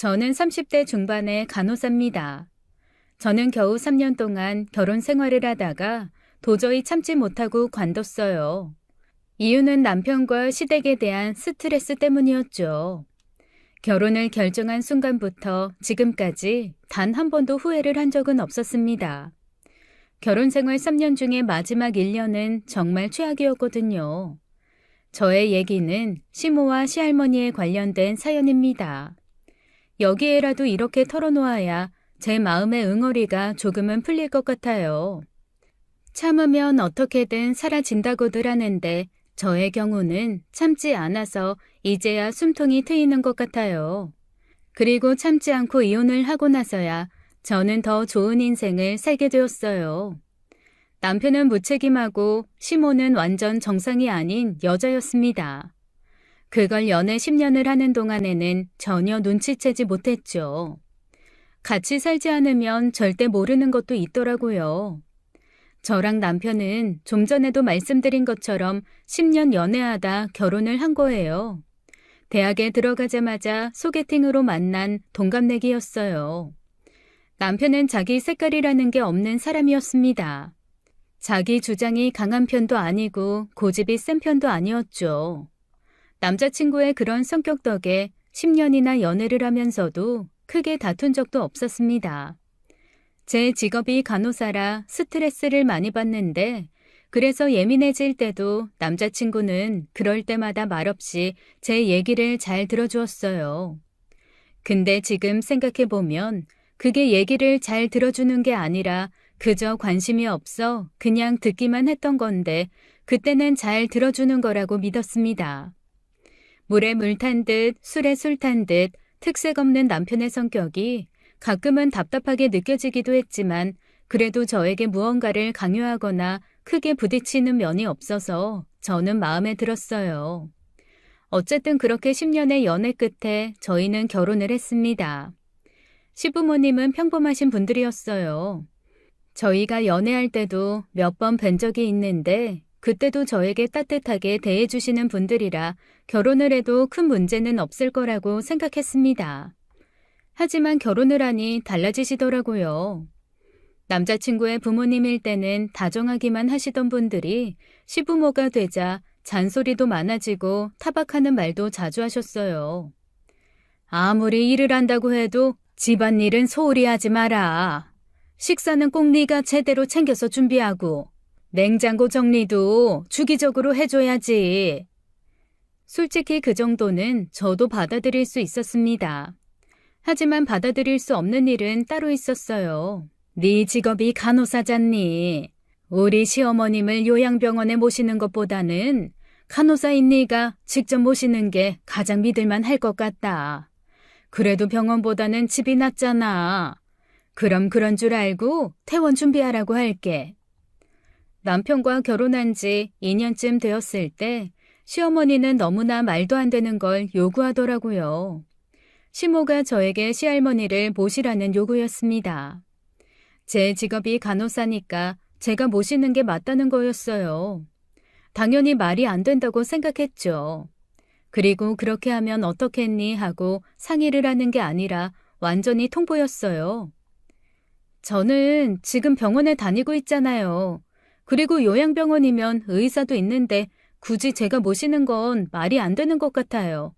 저는 30대 중반의 간호사입니다. 저는 겨우 3년 동안 결혼 생활을 하다가 도저히 참지 못하고 관뒀어요. 이유는 남편과 시댁에 대한 스트레스 때문이었죠. 결혼을 결정한 순간부터 지금까지 단 한 번도 후회를 한 적은 없었습니다. 결혼 생활 3년 중에 마지막 1년은 정말 최악이었거든요. 저의 얘기는 시모와 시할머니에 관련된 사연입니다. 여기에라도 이렇게 털어놓아야 제 마음의 응어리가 조금은 풀릴 것 같아요. 참으면 어떻게든 사라진다고들 하는데 저의 경우는 참지 않아서 이제야 숨통이 트이는 것 같아요. 그리고 참지 않고 이혼을 하고 나서야 저는 더 좋은 인생을 살게 되었어요. 남편은 무책임하고 시모는 완전 정상이 아닌 여자였습니다. 그걸 연애 10년을 하는 동안에는 전혀 눈치채지 못했죠. 같이 살지 않으면 절대 모르는 것도 있더라고요. 저랑 남편은 좀 전에도 말씀드린 것처럼 10년 연애하다 결혼을 한 거예요. 대학에 들어가자마자 소개팅으로 만난 동갑내기였어요. 남편은 자기 색깔이라는 게 없는 사람이었습니다. 자기 주장이 강한 편도 아니고 고집이 센 편도 아니었죠. 남자친구의 그런 성격 덕에 10년이나 연애를 하면서도 크게 다툰 적도 없었습니다. 제 직업이 간호사라 스트레스를 많이 받는데 그래서 예민해질 때도 남자친구는 그럴 때마다 말없이 제 얘기를 잘 들어주었어요. 근데 지금 생각해보면 그게 얘기를 잘 들어주는 게 아니라 그저 관심이 없어 그냥 듣기만 했던 건데 그때는 잘 들어주는 거라고 믿었습니다. 물에 물 탄 듯 술에 술 탄 듯 특색 없는 남편의 성격이 가끔은 답답하게 느껴지기도 했지만 그래도 저에게 무언가를 강요하거나 크게 부딪히는 면이 없어서 저는 마음에 들었어요. 어쨌든 그렇게 10년의 연애 끝에 저희는 결혼을 했습니다. 시부모님은 평범하신 분들이었어요. 저희가 연애할 때도 몇 번 뵌 적이 있는데 그때도 저에게 따뜻하게 대해주시는 분들이라 결혼을 해도 큰 문제는 없을 거라고 생각했습니다. 하지만 결혼을 하니 달라지시더라고요. 남자친구의 부모님일 때는 다정하기만 하시던 분들이 시부모가 되자 잔소리도 많아지고 타박하는 말도 자주 하셨어요. 아무리 일을 한다고 해도 집안일은 소홀히 하지 마라. 식사는 꼭 네가 제대로 챙겨서 준비하고 냉장고 정리도 주기적으로 해줘야지. 솔직히 그 정도는 저도 받아들일 수 있었습니다. 하지만 받아들일 수 없는 일은 따로 있었어요. 네 직업이 간호사잖니. 우리 시어머님을 요양병원에 모시는 것보다는 간호사인 네가 직접 모시는 게 가장 믿을만 할 것 같다. 그래도 병원보다는 집이 낫잖아. 그럼 그런 줄 알고 퇴원 준비하라고 할게. 남편과 결혼한 지 2년쯤 되었을 때 시어머니는 너무나 말도 안 되는 걸 요구하더라고요. 시모가 저에게 시할머니를 모시라는 요구였습니다. 제 직업이 간호사니까 제가 모시는 게 맞다는 거였어요. 당연히 말이 안 된다고 생각했죠. 그리고 그렇게 하면 어떻겠니 하고 상의를 하는 게 아니라 완전히 통보였어요. 저는 지금 병원에 다니고 있잖아요. 그리고 요양병원이면 의사도 있는데 굳이 제가 모시는 건 말이 안 되는 것 같아요.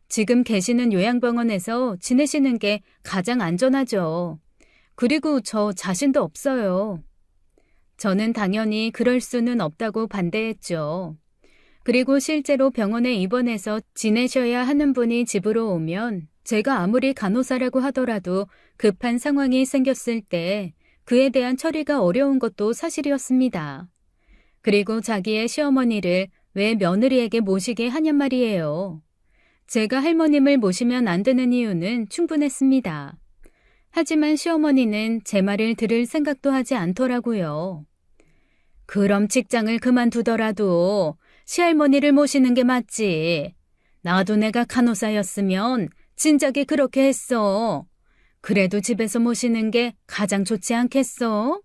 지금 계시는 요양병원에서 지내시는 게 가장 안전하죠. 그리고 저 자신도 없어요. 저는 당연히 그럴 수는 없다고 반대했죠. 그리고 실제로 병원에 입원해서 지내셔야 하는 분이 집으로 오면 제가 아무리 간호사라고 하더라도 급한 상황이 생겼을 때 그에 대한 처리가 어려운 것도 사실이었습니다. 그리고 자기의 시어머니를 왜 며느리에게 모시게 하냔 말이에요. 제가 할머님을 모시면 안 되는 이유는 충분했습니다. 하지만 시어머니는 제 말을 들을 생각도 하지 않더라고요. 그럼 직장을 그만두더라도 시할머니를 모시는 게 맞지. 나도 내가 간호사였으면 진작에 그렇게 했어. 그래도 집에서 모시는 게 가장 좋지 않겠어?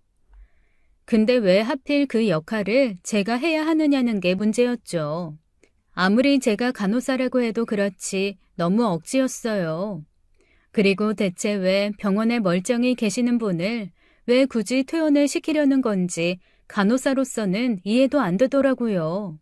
근데 왜 하필 그 역할을 제가 해야 하느냐는 게 문제였죠. 아무리 제가 간호사라고 해도 그렇지 너무 억지였어요. 그리고 대체 왜 병원에 멀쩡히 계시는 분을 왜 굳이 퇴원을 시키려는 건지 간호사로서는 이해도 안 되더라고요.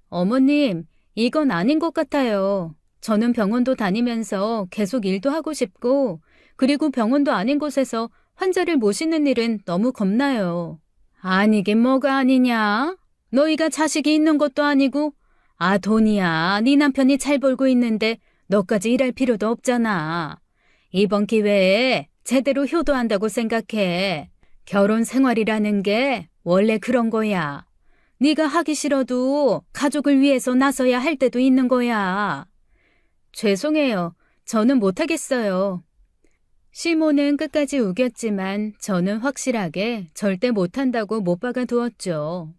어머님, 이건 아닌 것 같아요. 저는 병원도 다니면서 계속 일도 하고 싶고, 그리고 병원도 아닌 곳에서 환자를 모시는 일은 너무 겁나요. 아니긴 뭐가 아니냐? 너희가 자식이 있는 것도 아니고, 아, 돈이야. 네 남편이 잘 벌고 있는데 너까지 일할 필요도 없잖아. 이번 기회에 제대로 효도한다고 생각해. 결혼 생활이라는 게 원래 그런 거야. 네가 하기 싫어도 가족을 위해서 나서야 할 때도 있는 거야. 죄송해요. 저는 못하겠어요. 시모는 끝까지 우겼지만 저는 확실하게 절대 못한다고 못 박아 두었죠.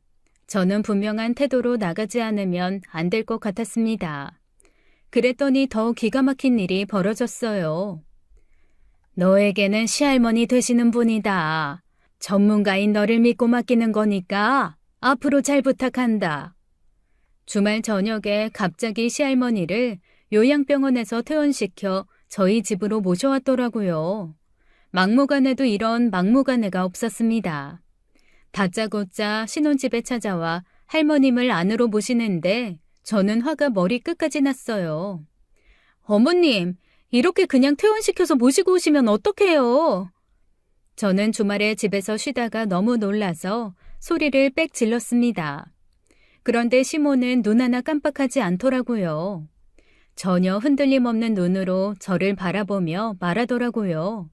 저는 분명한 태도로 나가지 않으면 안 될 것 같았습니다. 그랬더니 더 기가 막힌 일이 벌어졌어요. 너에게는 시할머니 되시는 분이다. 전문가인 너를 믿고 맡기는 거니까 앞으로 잘 부탁한다. 주말 저녁에 갑자기 시할머니를 요양병원에서 퇴원시켜 저희 집으로 모셔왔더라고요. 막무가내도 이런 막무가내가 없었습니다. 다짜고짜 신혼집에 찾아와 할머님을 안으로 모시는데 저는 화가 머리 끝까지 났어요. 어머님, 이렇게 그냥 퇴원시켜서 모시고 오시면 어떡해요? 저는 주말에 집에서 쉬다가 너무 놀라서 소리를 빽 질렀습니다. 그런데 시모는 눈 하나 깜빡하지 않더라고요. 전혀 흔들림 없는 눈으로 저를 바라보며 말하더라고요.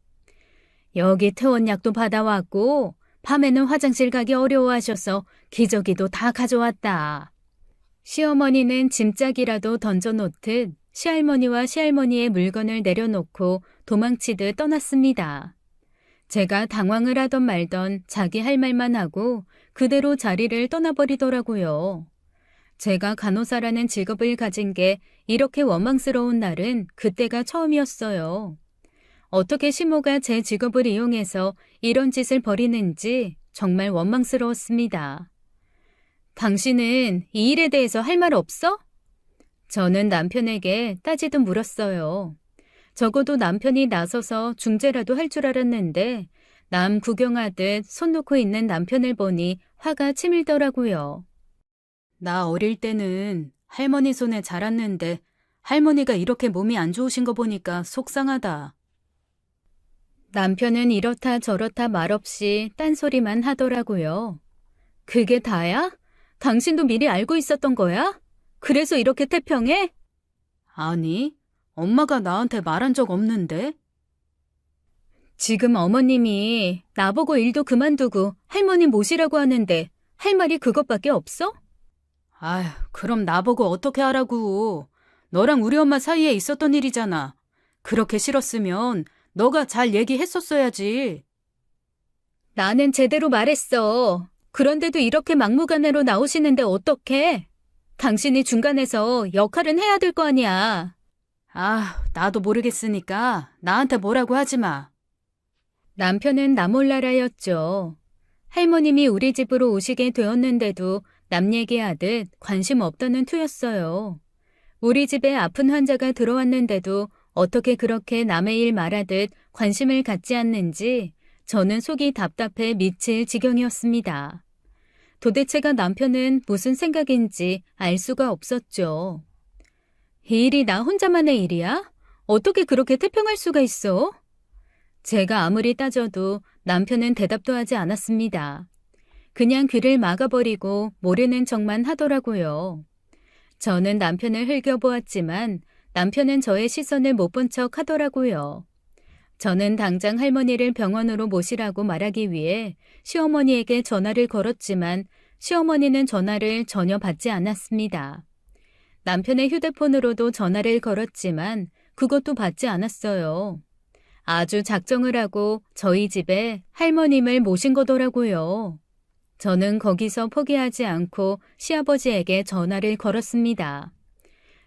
여기 퇴원약도 받아왔고 밤에는 화장실 가기 어려워하셔서 기저귀도 다 가져왔다. 시어머니는 짐짝이라도 던져놓듯 시할머니와 시할머니의 물건을 내려놓고 도망치듯 떠났습니다. 제가 당황을 하던 말던 자기 할 말만 하고 그대로 자리를 떠나버리더라고요. 제가 간호사라는 직업을 가진 게 이렇게 원망스러운 날은 그때가 처음이었어요. 어떻게 시모가 제 직업을 이용해서 이런 짓을 벌이는지 정말 원망스러웠습니다. 당신은 이 일에 대해서 할 말 없어? 저는 남편에게 따지듯 물었어요. 적어도 남편이 나서서 중재라도 할 줄 알았는데 남 구경하듯 손 놓고 있는 남편을 보니 화가 치밀더라고요. 나 어릴 때는 할머니 손에 자랐는데 할머니가 이렇게 몸이 안 좋으신 거 보니까 속상하다. 남편은 이렇다 저렇다 말없이 딴소리만 하더라고요. 그게 다야? 당신도 미리 알고 있었던 거야? 그래서 이렇게 태평해? 아니, 엄마가 나한테 말한 적 없는데. 지금 어머님이 나보고 일도 그만두고 할머니 모시라고 하는데 할 말이 그것밖에 없어? 아휴, 그럼 나보고 어떻게 하라고. 너랑 우리 엄마 사이에 있었던 일이잖아. 그렇게 싫었으면 너가 잘 얘기했었어야지. 나는 제대로 말했어. 그런데도 이렇게 막무가내로 나오시는데 어떡해? 당신이 중간에서 역할은 해야 될 거 아니야. 아, 나도 모르겠으니까 나한테 뭐라고 하지 마. 남편은 나몰라라였죠. 할머님이 우리 집으로 오시게 되었는데도 남 얘기하듯 관심 없다는 투였어요. 우리 집에 아픈 환자가 들어왔는데도 어떻게 그렇게 남의 일 말하듯 관심을 갖지 않는지 저는 속이 답답해 미칠 지경이었습니다. 도대체가 남편은 무슨 생각인지 알 수가 없었죠. 이 일이 나 혼자만의 일이야? 어떻게 그렇게 태평할 수가 있어? 제가 아무리 따져도 남편은 대답도 하지 않았습니다. 그냥 귀를 막아버리고 모르는 척만 하더라고요. 저는 남편을 흘겨보았지만 남편은 저의 시선을 못 본 척 하더라고요. 저는 당장 할머니를 병원으로 모시라고 말하기 위해 시어머니에게 전화를 걸었지만 시어머니는 전화를 전혀 받지 않았습니다. 남편의 휴대폰으로도 전화를 걸었지만 그것도 받지 않았어요. 아주 작정을 하고 저희 집에 할머님을 모신 거더라고요. 저는 거기서 포기하지 않고 시아버지에게 전화를 걸었습니다.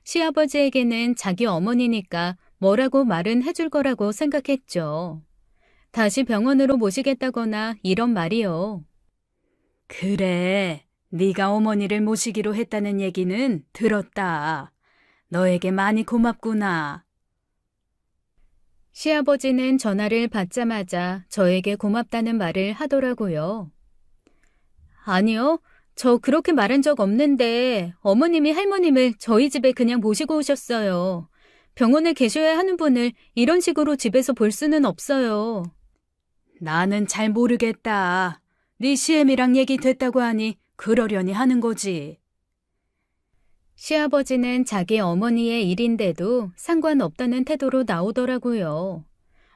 시아버지에게는 자기 어머니니까 뭐라고 말은 해줄 거라고 생각했죠. 다시 병원으로 모시겠다거나 이런 말이요. 그래, 네가 어머니를 모시기로 했다는 얘기는 들었다. 너에게 많이 고맙구나. 시아버지는 전화를 받자마자 저에게 고맙다는 말을 하더라고요. 아니요, 저 그렇게 말한 적 없는데 어머님이 할머님을 저희 집에 그냥 모시고 오셨어요. 병원에 계셔야 하는 분을 이런 식으로 집에서 볼 수는 없어요. 나는 잘 모르겠다. 네 시애미랑 얘기 됐다고 하니 그러려니 하는 거지. 시아버지는 자기 어머니의 일인데도 상관없다는 태도로 나오더라고요.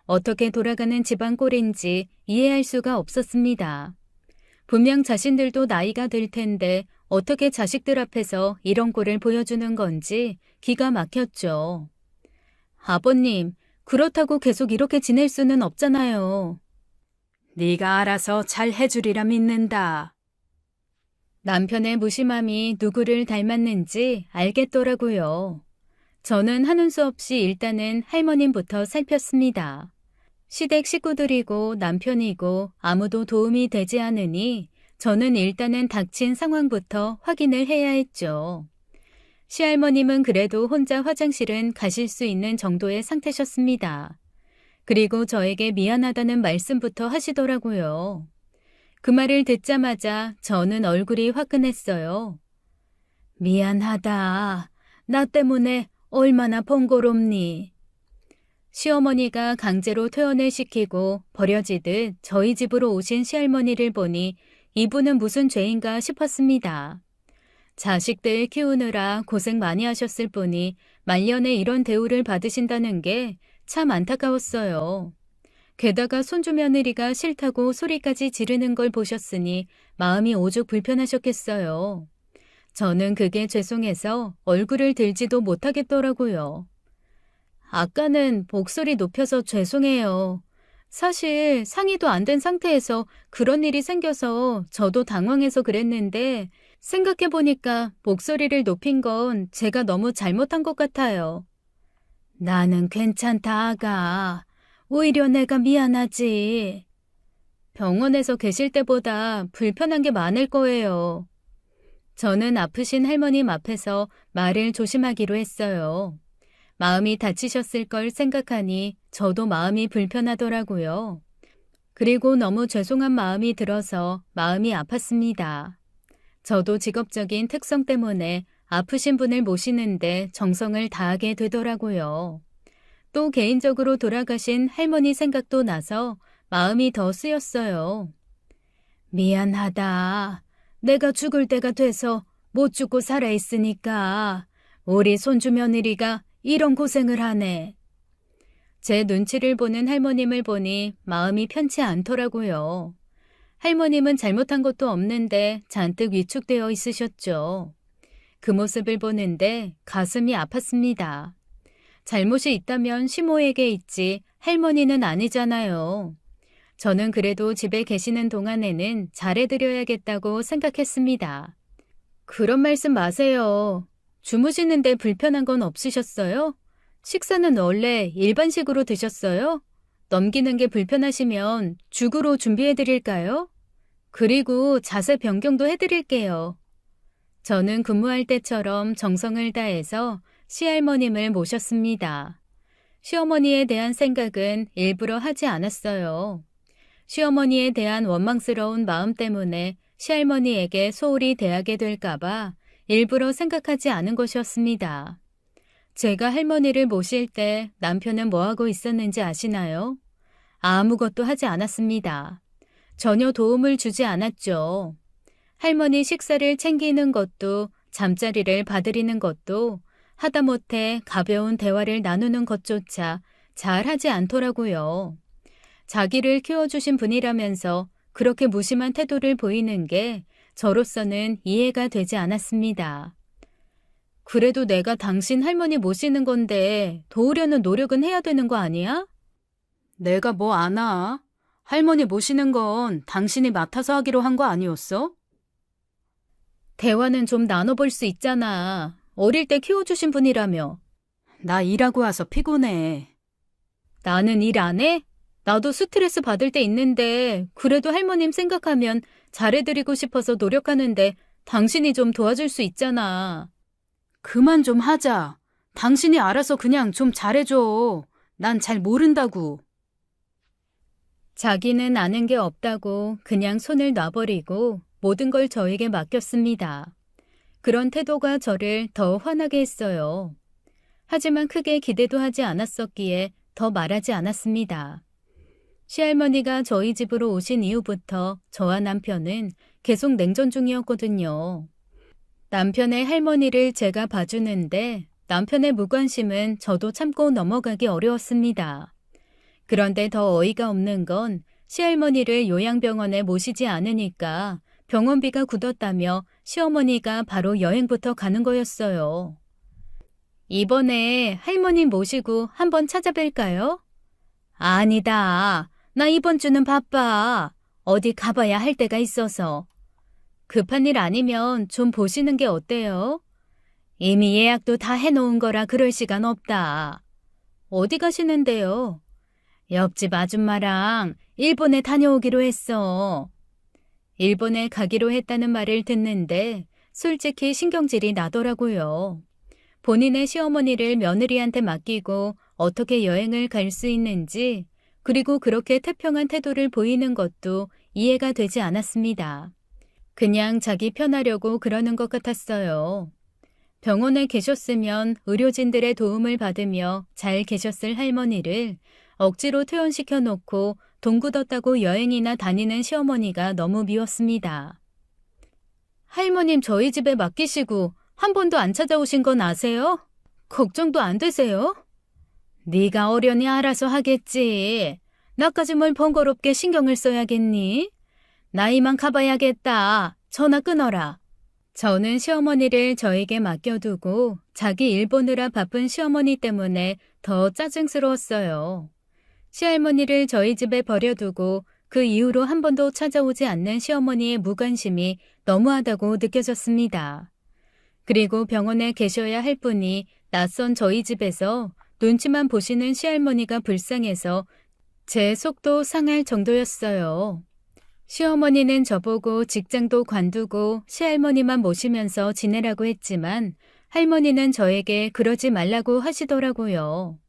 어떻게 돌아가는 집안 꼴인지 이해할 수가 없었습니다. 분명 자신들도 나이가 들 텐데 어떻게 자식들 앞에서 이런 꼴을 보여주는 건지 기가 막혔죠. 아버님, 그렇다고 계속 이렇게 지낼 수는 없잖아요. 네가 알아서 잘 해주리라 믿는다. 남편의 무심함이 누구를 닮았는지 알겠더라고요. 저는 하는 수 없이 일단은 할머님부터 살폈습니다. 시댁 식구들이고 남편이고 아무도 도움이 되지 않으니 저는 일단은 닥친 상황부터 확인을 해야 했죠. 시할머님은 그래도 혼자 화장실은 가실 수 있는 정도의 상태셨습니다. 그리고 저에게 미안하다는 말씀부터 하시더라고요. 그 말을 듣자마자 저는 얼굴이 화끈했어요. 미안하다. 나 때문에 얼마나 번거롭니. 시어머니가 강제로 퇴원을 시키고 버려지듯 저희 집으로 오신 시할머니를 보니 이분은 무슨 죄인가 싶었습니다. 자식들 키우느라 고생 많이 하셨을 뿐이 말년에 이런 대우를 받으신다는 게 참 안타까웠어요. 게다가 손주 며느리가 싫다고 소리까지 지르는 걸 보셨으니 마음이 오죽 불편하셨겠어요. 저는 그게 죄송해서 얼굴을 들지도 못하겠더라고요. 아까는 목소리 높여서 죄송해요. 사실 상의도 안 된 상태에서 그런 일이 생겨서 저도 당황해서 그랬는데 생각해보니까 목소리를 높인 건 제가 너무 잘못한 것 같아요. 나는 괜찮다, 아가. 오히려 내가 미안하지. 병원에서 계실 때보다 불편한 게 많을 거예요. 저는 아프신 할머님 앞에서 말을 조심하기로 했어요. 마음이 다치셨을 걸 생각하니 저도 마음이 불편하더라고요. 그리고 너무 죄송한 마음이 들어서 마음이 아팠습니다. 저도 직업적인 특성 때문에 아프신 분을 모시는데 정성을 다하게 되더라고요. 또 개인적으로 돌아가신 할머니 생각도 나서 마음이 더 쓰였어요. 미안하다. 내가 죽을 때가 돼서 못 죽고 살아있으니까 우리 손주 며느리가 이런 고생을 하네. 제 눈치를 보는 할머님을 보니 마음이 편치 않더라고요. 할머님은 잘못한 것도 없는데 잔뜩 위축되어 있으셨죠. 그 모습을 보는데 가슴이 아팠습니다. 잘못이 있다면 시모에게 있지 할머니는 아니잖아요. 저는 그래도 집에 계시는 동안에는 잘해드려야겠다고 생각했습니다. 그런 말씀 마세요. 주무시는데 불편한 건 없으셨어요? 식사는 원래 일반식으로 드셨어요? 넘기는 게 불편하시면 죽으로 준비해드릴까요? 그리고 자세 변경도 해드릴게요. 저는 근무할 때처럼 정성을 다해서 시할머님을 모셨습니다. 시어머니에 대한 생각은 일부러 하지 않았어요. 시어머니에 대한 원망스러운 마음 때문에 시할머니에게 소홀히 대하게 될까봐 일부러 생각하지 않은 것이었습니다. 제가 할머니를 모실 때 남편은 뭐하고 있었는지 아시나요? 아무것도 하지 않았습니다. 전혀 도움을 주지 않았죠. 할머니 식사를 챙기는 것도 잠자리를 봐드리는 것도 하다못해 가벼운 대화를 나누는 것조차 잘 하지 않더라고요. 자기를 키워주신 분이라면서 그렇게 무심한 태도를 보이는 게 저로서는 이해가 되지 않았습니다. 그래도 내가 당신 할머니 모시는 건데 도우려는 노력은 해야 되는 거 아니야? 내가 뭐 아나? 할머니 모시는 건 당신이 맡아서 하기로 한 거 아니었어? 대화는 좀 나눠볼 수 있잖아. 어릴 때 키워주신 분이라며. 나 일하고 와서 피곤해. 나는 일 안 해? 나도 스트레스 받을 때 있는데 그래도 할머님 생각하면 잘해드리고 싶어서 노력하는데 당신이 좀 도와줄 수 있잖아. 그만 좀 하자. 당신이 알아서 그냥 좀 잘해줘. 난 잘 모른다고. 자기는 아는 게 없다고 그냥 손을 놔버리고 모든 걸 저에게 맡겼습니다. 그런 태도가 저를 더 화나게 했어요. 하지만 크게 기대도 하지 않았었기에 더 말하지 않았습니다. 시할머니가 저희 집으로 오신 이후부터 저와 남편은 계속 냉전 중이었거든요. 남편의 할머니를 제가 봐주는데 남편의 무관심은 저도 참고 넘어가기 어려웠습니다. 그런데 더 어이가 없는 건 시할머니를 요양병원에 모시지 않으니까 병원비가 굳었다며 시어머니가 바로 여행부터 가는 거였어요. 이번에 할머니 모시고 한번 찾아뵐까요? 아니다. 나 이번 주는 바빠. 어디 가봐야 할 때가 있어서. 급한 일 아니면 좀 보시는 게 어때요? 이미 예약도 다 해놓은 거라 그럴 시간 없다. 어디 가시는데요? 옆집 아줌마랑 일본에 다녀오기로 했어. 일본에 가기로 했다는 말을 듣는데 솔직히 신경질이 나더라고요. 본인의 시어머니를 며느리한테 맡기고 어떻게 여행을 갈 수 있는지, 그리고 그렇게 태평한 태도를 보이는 것도 이해가 되지 않았습니다. 그냥 자기 편하려고 그러는 것 같았어요. 병원에 계셨으면 의료진들의 도움을 받으며 잘 계셨을 할머니를 억지로 퇴원시켜 놓고 돈 굳었다고 여행이나 다니는 시어머니가 너무 미웠습니다. 할머님 저희 집에 맡기시고 한 번도 안 찾아오신 건 아세요? 걱정도 안 되세요? 네가 어련히 알아서 하겠지. 나까지 뭘 번거롭게 신경을 써야겠니? 나 이만 가봐야겠다. 전화 끊어라. 저는 시어머니를 저에게 맡겨두고 자기 일 보느라 바쁜 시어머니 때문에 더 짜증스러웠어요. 시할머니를 저희 집에 버려두고 그 이후로 한 번도 찾아오지 않는 시어머니의 무관심이 너무하다고 느껴졌습니다. 그리고 병원에 계셔야 할 분이 낯선 저희 집에서 눈치만 보시는 시할머니가 불쌍해서 제 속도 상할 정도였어요. 시어머니는 저보고 직장도 관두고 시할머니만 모시면서 지내라고 했지만 할머니는 저에게 그러지 말라고 하시더라고요.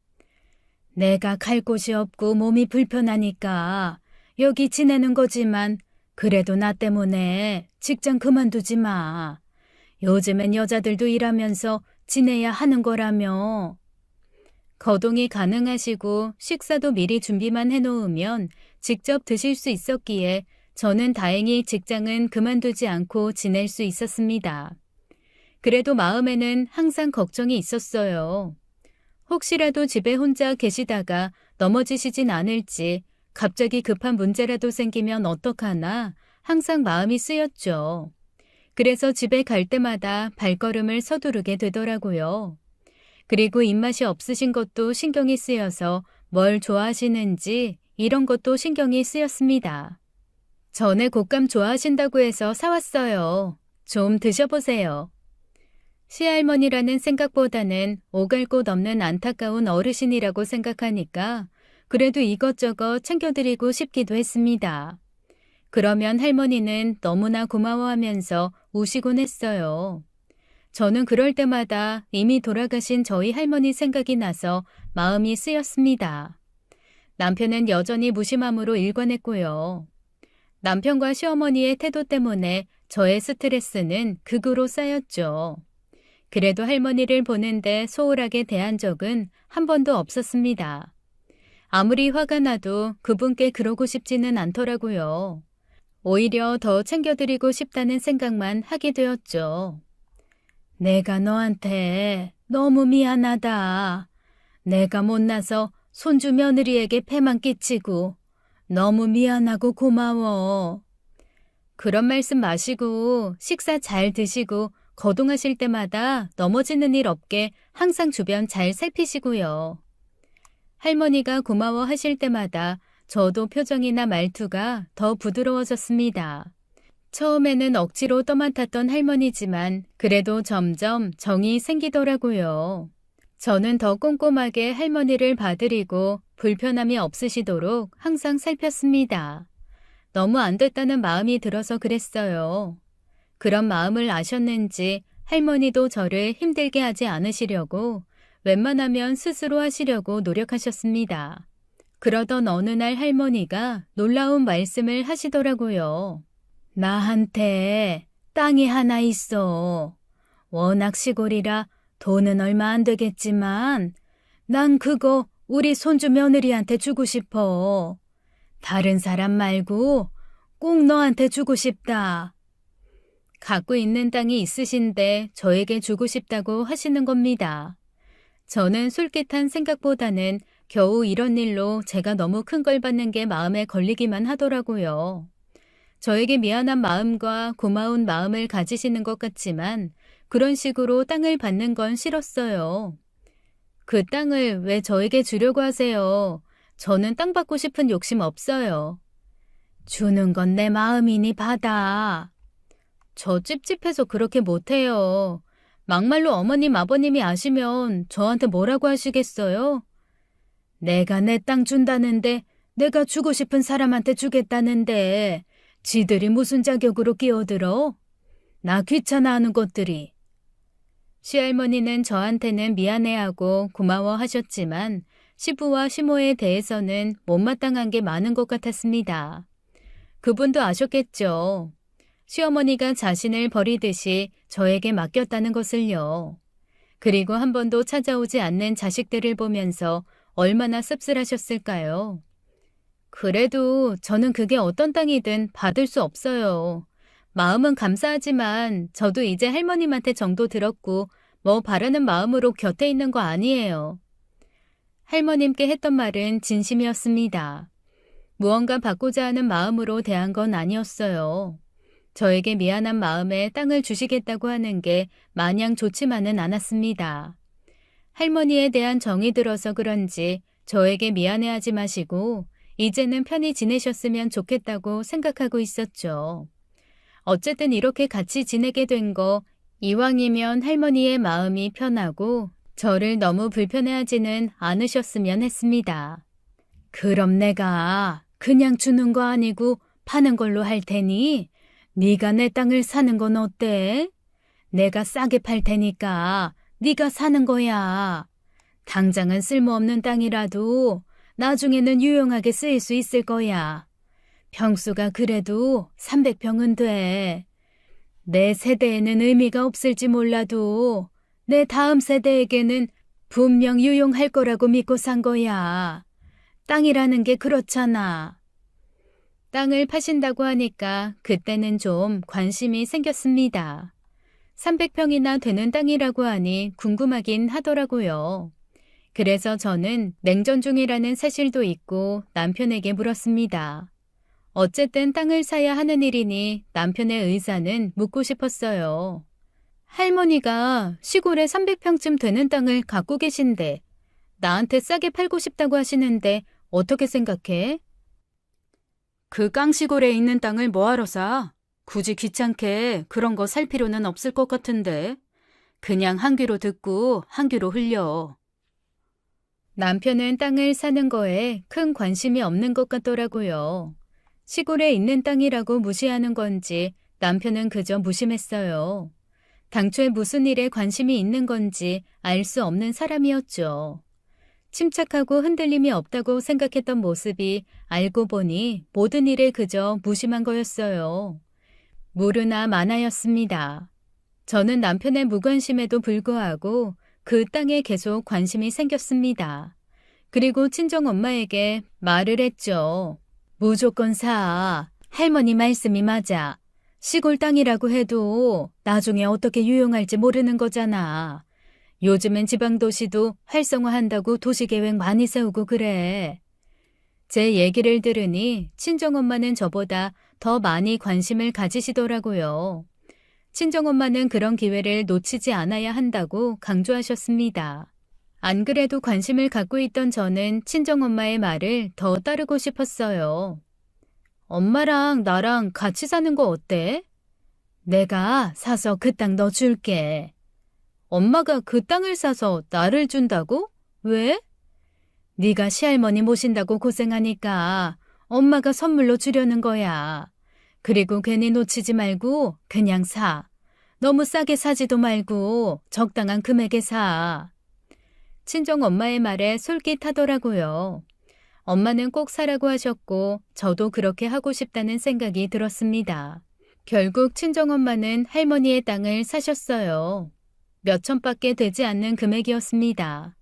내가 갈 곳이 없고 몸이 불편하니까 여기 지내는 거지만 그래도 나 때문에 직장 그만두지 마. 요즘엔 여자들도 일하면서 지내야 하는 거라며. 거동이 가능하시고 식사도 미리 준비만 해놓으면 직접 드실 수 있었기에 저는 다행히 직장은 그만두지 않고 지낼 수 있었습니다. 그래도 마음에는 항상 걱정이 있었어요. 혹시라도 집에 혼자 계시다가 넘어지시진 않을지, 갑자기 급한 문제라도 생기면 어떡하나 항상 마음이 쓰였죠. 그래서 집에 갈 때마다 발걸음을 서두르게 되더라고요. 그리고 입맛이 없으신 것도 신경이 쓰여서 뭘 좋아하시는지 이런 것도 신경이 쓰였습니다. 전에 곶감 좋아하신다고 해서 사왔어요. 좀 드셔보세요. 시할머니라는 생각보다는 오갈 곳 없는 안타까운 어르신이라고 생각하니까 그래도 이것저것 챙겨드리고 싶기도 했습니다. 그러면 할머니는 너무나 고마워하면서 우시곤 했어요. 저는 그럴 때마다 이미 돌아가신 저희 할머니 생각이 나서 마음이 쓰였습니다. 남편은 여전히 무심함으로 일관했고요. 남편과 시어머니의 태도 때문에 저의 스트레스는 극으로 쌓였죠. 그래도 할머니를 보는데 소홀하게 대한 적은 한 번도 없었습니다. 아무리 화가 나도 그분께 그러고 싶지는 않더라고요. 오히려 더 챙겨드리고 싶다는 생각만 하게 되었죠. 내가 너한테 너무 미안하다. 내가 못나서 손주 며느리에게 폐만 끼치고 너무 미안하고 고마워. 그런 말씀 마시고 식사 잘 드시고 거동하실 때마다 넘어지는 일 없게 항상 주변 잘 살피시고요. 할머니가 고마워하실 때마다 저도 표정이나 말투가 더 부드러워졌습니다. 처음에는 억지로 떠맡았던 할머니지만 그래도 점점 정이 생기더라고요. 저는 더 꼼꼼하게 할머니를 봐드리고 불편함이 없으시도록 항상 살폈습니다. 너무 안 됐다는 마음이 들어서 그랬어요. 그런 마음을 아셨는지 할머니도 저를 힘들게 하지 않으시려고 웬만하면 스스로 하시려고 노력하셨습니다. 그러던 어느 날 할머니가 놀라운 말씀을 하시더라고요. 나한테 땅이 하나 있어. 워낙 시골이라 돈은 얼마 안 되겠지만 난 그거 우리 손주 며느리한테 주고 싶어. 다른 사람 말고 꼭 너한테 주고 싶다. 갖고 있는 땅이 있으신데 저에게 주고 싶다고 하시는 겁니다. 저는 솔깃한 생각보다는 겨우 이런 일로 제가 너무 큰 걸 받는 게 마음에 걸리기만 하더라고요. 저에게 미안한 마음과 고마운 마음을 가지시는 것 같지만 그런 식으로 땅을 받는 건 싫었어요. 그 땅을 왜 저에게 주려고 하세요? 저는 땅 받고 싶은 욕심 없어요. 주는 건 내 마음이니 받아. 저 찝찝해서 그렇게 못해요. 막말로 어머님 아버님이 아시면 저한테 뭐라고 하시겠어요? 내가 내 땅 준다는데 내가 주고 싶은 사람한테 주겠다는데 지들이 무슨 자격으로 끼어들어? 나 귀찮아하는 것들이. 시할머니는 저한테는 미안해하고 고마워하셨지만 시부와 시모에 대해서는 못마땅한 게 많은 것 같았습니다. 그분도 아셨겠죠. 시어머니가 자신을 버리듯이 저에게 맡겼다는 것을요. 그리고 한 번도 찾아오지 않는 자식들을 보면서 얼마나 씁쓸하셨을까요? 그래도 저는 그게 어떤 땅이든 받을 수 없어요. 마음은 감사하지만 저도 이제 할머님한테 정도 들었고 뭐 바라는 마음으로 곁에 있는 거 아니에요. 할머님께 했던 말은 진심이었습니다. 무언가 받고자 하는 마음으로 대한 건 아니었어요. 저에게 미안한 마음에 땅을 주시겠다고 하는 게 마냥 좋지만은 않았습니다. 할머니에 대한 정이 들어서 그런지 저에게 미안해하지 마시고 이제는 편히 지내셨으면 좋겠다고 생각하고 있었죠. 어쨌든 이렇게 같이 지내게 된 거 이왕이면 할머니의 마음이 편하고 저를 너무 불편해하지는 않으셨으면 했습니다. 그럼 내가 그냥 주는 거 아니고 파는 걸로 할 테니 네가 내 땅을 사는 건 어때? 내가 싸게 팔 테니까 네가 사는 거야. 당장은 쓸모없는 땅이라도 나중에는 유용하게 쓰일 수 있을 거야. 평수가 그래도 300평은 돼. 내 세대에는 의미가 없을지 몰라도 내 다음 세대에게는 분명 유용할 거라고 믿고 산 거야. 땅이라는 게 그렇잖아. 땅을 파신다고 하니까 그때는 좀 관심이 생겼습니다. 300평이나 되는 땅이라고 하니 궁금하긴 하더라고요. 그래서 저는 냉전 중이라는 사실도 있고 남편에게 물었습니다. 어쨌든 땅을 사야 하는 일이니 남편의 의사는 묻고 싶었어요. 할머니가 시골에 300평쯤 되는 땅을 갖고 계신데 나한테 싸게 팔고 싶다고 하시는데 어떻게 생각해? 그 깡시골에 있는 땅을 뭐하러 사? 굳이 귀찮게 그런 거 살 필요는 없을 것 같은데. 그냥 한 귀로 듣고 한 귀로 흘려. 남편은 땅을 사는 거에 큰 관심이 없는 것 같더라고요. 시골에 있는 땅이라고 무시하는 건지 남편은 그저 무심했어요. 당초에 무슨 일에 관심이 있는 건지 알 수 없는 사람이었죠. 침착하고 흔들림이 없다고 생각했던 모습이 알고 보니 모든 일에 그저 무심한 거였어요. 무르나 만하였습니다. 저는 남편의 무관심에도 불구하고 그 땅에 계속 관심이 생겼습니다. 그리고 친정엄마에게 말을 했죠. 무조건 사. 할머니 말씀이 맞아. 시골 땅이라고 해도 나중에 어떻게 유용할지 모르는 거잖아. 요즘엔 지방도시도 활성화한다고 도시계획 많이 세우고 그래. 제 얘기를 들으니 친정엄마는 저보다 더 많이 관심을 가지시더라고요. 친정엄마는 그런 기회를 놓치지 않아야 한다고 강조하셨습니다. 안 그래도 관심을 갖고 있던 저는 친정엄마의 말을 더 따르고 싶었어요. 엄마랑 나랑 같이 사는 거 어때? 내가 사서 그 땅 너 줄게. 엄마가 그 땅을 사서 나를 준다고? 왜? 네가 시할머니 모신다고 고생하니까 엄마가 선물로 주려는 거야. 그리고 괜히 놓치지 말고 그냥 사. 너무 싸게 사지도 말고 적당한 금액에 사. 친정 엄마의 말에 솔깃하더라고요. 엄마는 꼭 사라고 하셨고 저도 그렇게 하고 싶다는 생각이 들었습니다. 결국 친정엄마는 할머니의 땅을 사셨어요. 몇 천밖에 되지 않는 금액이었습니다.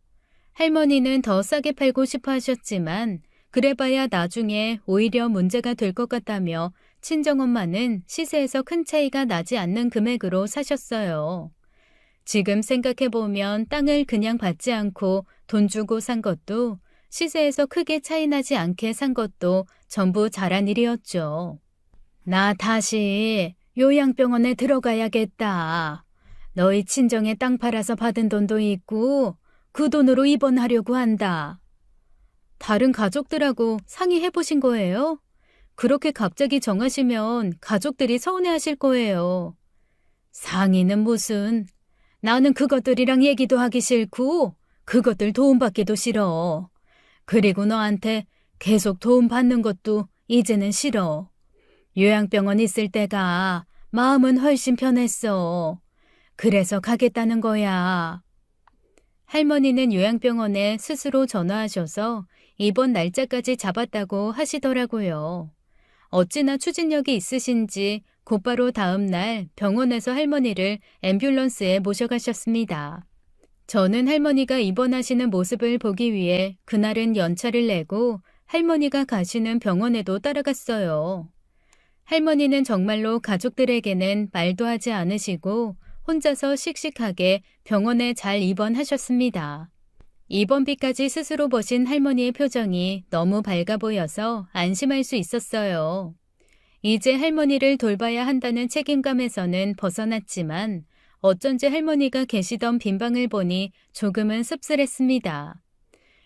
할머니는 더 싸게 팔고 싶어 하셨지만 그래봐야 나중에 오히려 문제가 될 것 같다며 친정엄마는 시세에서 큰 차이가 나지 않는 금액으로 사셨어요. 지금 생각해보면 땅을 그냥 받지 않고 돈 주고 산 것도 시세에서 크게 차이 나지 않게 산 것도 전부 잘한 일이었죠. 나 다시 요양병원에 들어가야겠다. 너희 친정에 땅 팔아서 받은 돈도 있고 그 돈으로 입원하려고 한다. 다른 가족들하고 상의해보신 거예요? 그렇게 갑자기 정하시면 가족들이 서운해하실 거예요. 상의는 무슨. 나는 그것들이랑 얘기도 하기 싫고 그것들 도움받기도 싫어. 그리고 너한테 계속 도움받는 것도 이제는 싫어. 요양병원 있을 때가 마음은 훨씬 편했어. 그래서 가겠다는 거야. 할머니는 요양병원에 스스로 전화하셔서 입원 날짜까지 잡았다고 하시더라고요. 어찌나 추진력이 있으신지 곧바로 다음 날 병원에서 할머니를 앰뷸런스에 모셔가셨습니다. 저는 할머니가 입원하시는 모습을 보기 위해 그날은 연차를 내고 할머니가 가시는 병원에도 따라갔어요. 할머니는 정말로 가족들에게는 말도 하지 않으시고 혼자서 씩씩하게 병원에 잘 입원하셨습니다. 입원비까지 스스로 버신 할머니의 표정이 너무 밝아 보여서 안심할 수 있었어요. 이제 할머니를 돌봐야 한다는 책임감에서는 벗어났지만 어쩐지 할머니가 계시던 빈방을 보니 조금은 씁쓸했습니다.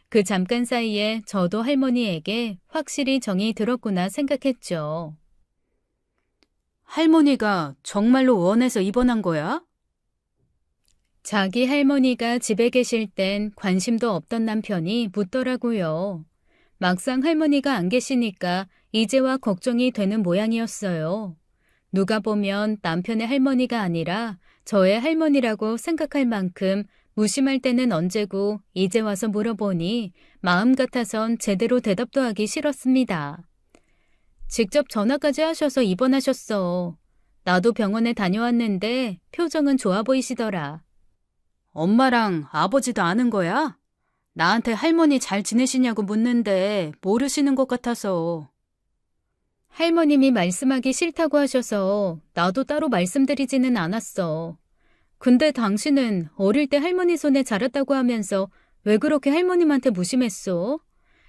그 잠깐 사이에 저도 할머니에게 확실히 정이 들었구나 생각했죠. 할머니가 정말로 원해서 입원한 거야? 자기 할머니가 집에 계실 땐 관심도 없던 남편이 묻더라고요. 막상 할머니가 안 계시니까 이제와 걱정이 되는 모양이었어요. 누가 보면 남편의 할머니가 아니라 저의 할머니라고 생각할 만큼 무심할 때는 언제고 이제 와서 물어보니 마음 같아선 제대로 대답도 하기 싫었습니다. 직접 전화까지 하셔서 입원하셨어. 나도 병원에 다녀왔는데 표정은 좋아 보이시더라. 엄마랑 아버지도 아는 거야? 나한테 할머니 잘 지내시냐고 묻는데 모르시는 것 같아서. 할머님이 말씀하기 싫다고 하셔서 나도 따로 말씀드리지는 않았어. 근데 당신은 어릴 때 할머니 손에 자랐다고 하면서 왜 그렇게 할머님한테 무심했어?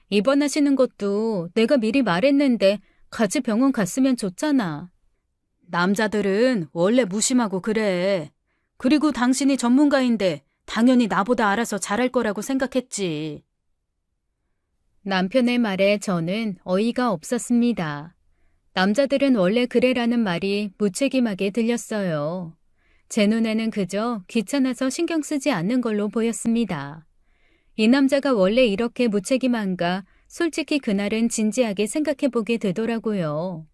입원하시는 것도 내가 미리 말했는데 같이 병원 갔으면 좋잖아. 남자들은 원래 무심하고 그래. 그리고 당신이 전문가인데 당연히 나보다 알아서 잘할 거라고 생각했지. 남편의 말에 저는 어이가 없었습니다. 남자들은 원래 그래라는 말이 무책임하게 들렸어요. 제 눈에는 그저 귀찮아서 신경 쓰지 않는 걸로 보였습니다. 이 남자가 원래 이렇게 무책임한가 솔직히 그날은 진지하게 생각해보게 되더라고요.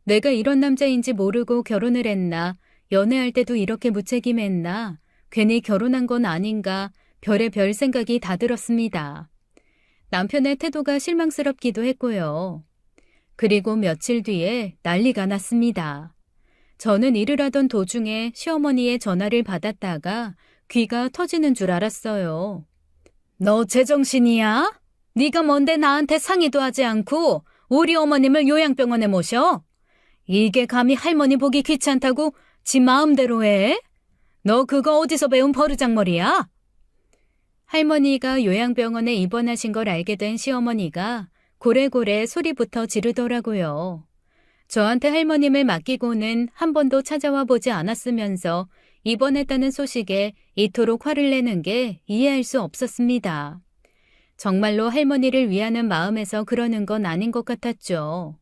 내가 이런 남자인지 모르고 결혼을 했나, 연애할 때도 이렇게 무책임했나, 괜히 결혼한 건 아닌가, 별의별 생각이 다 들었습니다. 남편의 태도가 실망스럽기도 했고요. 그리고 며칠 뒤에 난리가 났습니다. 저는 일을 하던 도중에 시어머니의 전화를 받았다가 귀가 터지는 줄 알았어요. 너 제정신이야? 네가 뭔데 나한테 상의도 하지 않고 우리 어머님을 요양병원에 모셔? 이게 감히 할머니 보기 귀찮다고 지 마음대로 해? 너 그거 어디서 배운 버르장머리야? 할머니가 요양병원에 입원하신 걸 알게 된 시어머니가 고래고래 소리부터 지르더라고요. 저한테 할머님을 맡기고는 한 번도 찾아와 보지 않았으면서 입원했다는 소식에 이토록 화를 내는 게 이해할 수 없었습니다. 정말로 할머니를 위하는 마음에서 그러는 건 아닌 것 같았죠.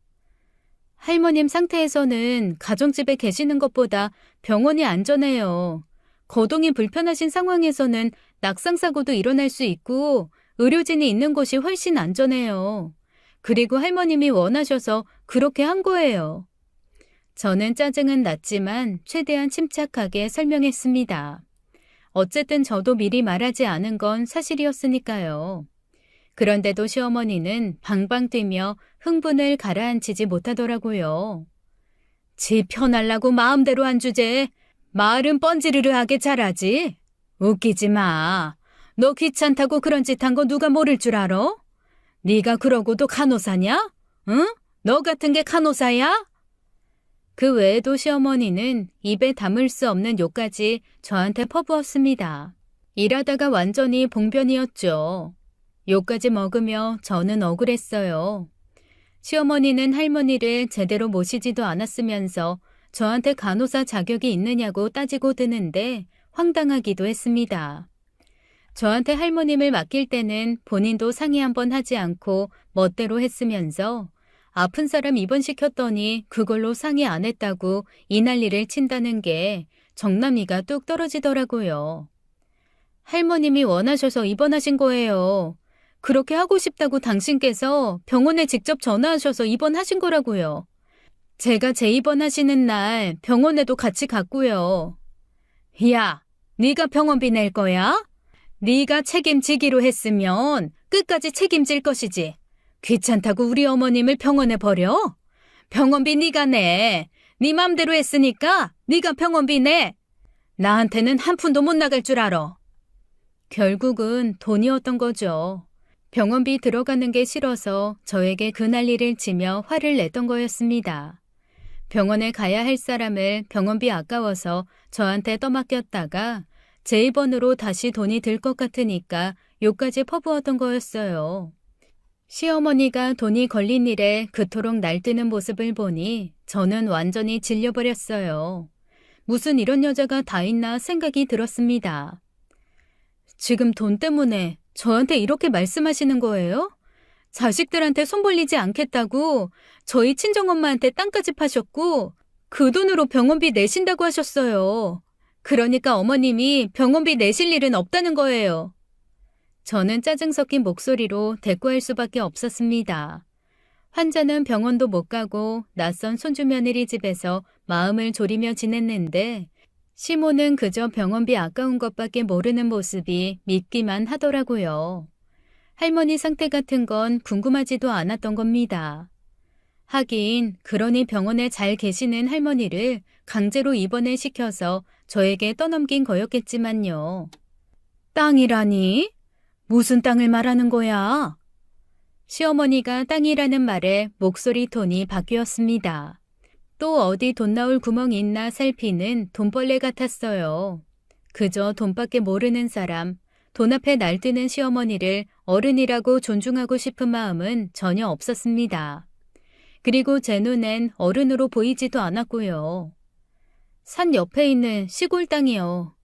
할머님 상태에서는 가정집에 계시는 것보다 병원이 안전해요. 거동이 불편하신 상황에서는 낙상사고도 일어날 수 있고 의료진이 있는 곳이 훨씬 안전해요. 그리고 할머님이 원하셔서 그렇게 한 거예요. 저는 짜증은 났지만 최대한 침착하게 설명했습니다. 어쨌든 저도 미리 말하지 않은 건 사실이었으니까요. 그런데도 시어머니는 방방 뛰며 흥분을 가라앉히지 못하더라고요. 지 편하려고 마음대로 한 주제에 말은 뻔지르르하게 잘하지. 웃기지 마. 너 귀찮다고 그런 짓 한 거 누가 모를 줄 알아? 네가 그러고도 간호사냐? 응? 너 같은 게 간호사야? 그 외에도 시어머니는 입에 담을 수 없는 욕까지 저한테 퍼부었습니다. 일하다가 완전히 봉변이었죠. 욕까지 먹으며 저는 억울했어요. 시어머니는 할머니를 제대로 모시지도 않았으면서 저한테 간호사 자격이 있느냐고 따지고 드는데 황당하기도 했습니다. 저한테 할머님을 맡길 때는 본인도 상의 한번 하지 않고 멋대로 했으면서 아픈 사람 입원시켰더니 그걸로 상의 안 했다고 이 난리를 친다는 게 정남이가 뚝 떨어지더라고요. 할머님이 원하셔서 입원하신 거예요. 그렇게 하고 싶다고 당신께서 병원에 직접 전화하셔서 입원하신 거라고요. 제가 재입원하시는 날 병원에도 같이 갔고요. 야, 네가 병원비 낼 거야? 네가 책임지기로 했으면 끝까지 책임질 것이지. 귀찮다고 우리 어머님을 병원에 버려? 병원비 네가 내. 네 맘대로 했으니까 네가 병원비 내. 나한테는 한 푼도 못 나갈 줄 알아. 결국은 돈이었던 거죠. 병원비 들어가는 게 싫어서 저에게 그 난리를 치며 화를 냈던 거였습니다. 병원에 가야 할 사람을 병원비 아까워서 저한테 떠맡겼다가 재입원으로 다시 돈이 들 것 같으니까 욕까지 퍼부었던 거였어요. 시어머니가 돈이 걸린 일에 그토록 날뛰는 모습을 보니 저는 완전히 질려버렸어요. 무슨 이런 여자가 다 있나 생각이 들었습니다. 지금 돈 때문에 저한테 이렇게 말씀하시는 거예요? 자식들한테 손 벌리지 않겠다고 저희 친정엄마한테 땅까지 파셨고 그 돈으로 병원비 내신다고 하셨어요. 그러니까 어머님이 병원비 내실 일은 없다는 거예요. 저는 짜증 섞인 목소리로 대꾸할 수밖에 없었습니다. 환자는 병원도 못 가고 낯선 손주 며느리 집에서 마음을 졸이며 지냈는데 시모는 그저 병원비 아까운 것밖에 모르는 모습이 밉기만 하더라고요. 할머니 상태 같은 건 궁금하지도 않았던 겁니다. 하긴 그러니 병원에 잘 계시는 할머니를 강제로 입원을 시켜서 저에게 떠넘긴 거였겠지만요. 땅이라니? 무슨 땅을 말하는 거야? 시어머니가 땅이라는 말에 목소리 톤이 바뀌었습니다. 또 어디 돈 나올 구멍이 있나 살피는 돈벌레 같았어요. 그저 돈밖에 모르는 사람, 돈 앞에 날뛰는 시어머니를 어른이라고 존중하고 싶은 마음은 전혀 없었습니다. 그리고 제 눈엔 어른으로 보이지도 않았고요. 산 옆에 있는 시골 땅이요.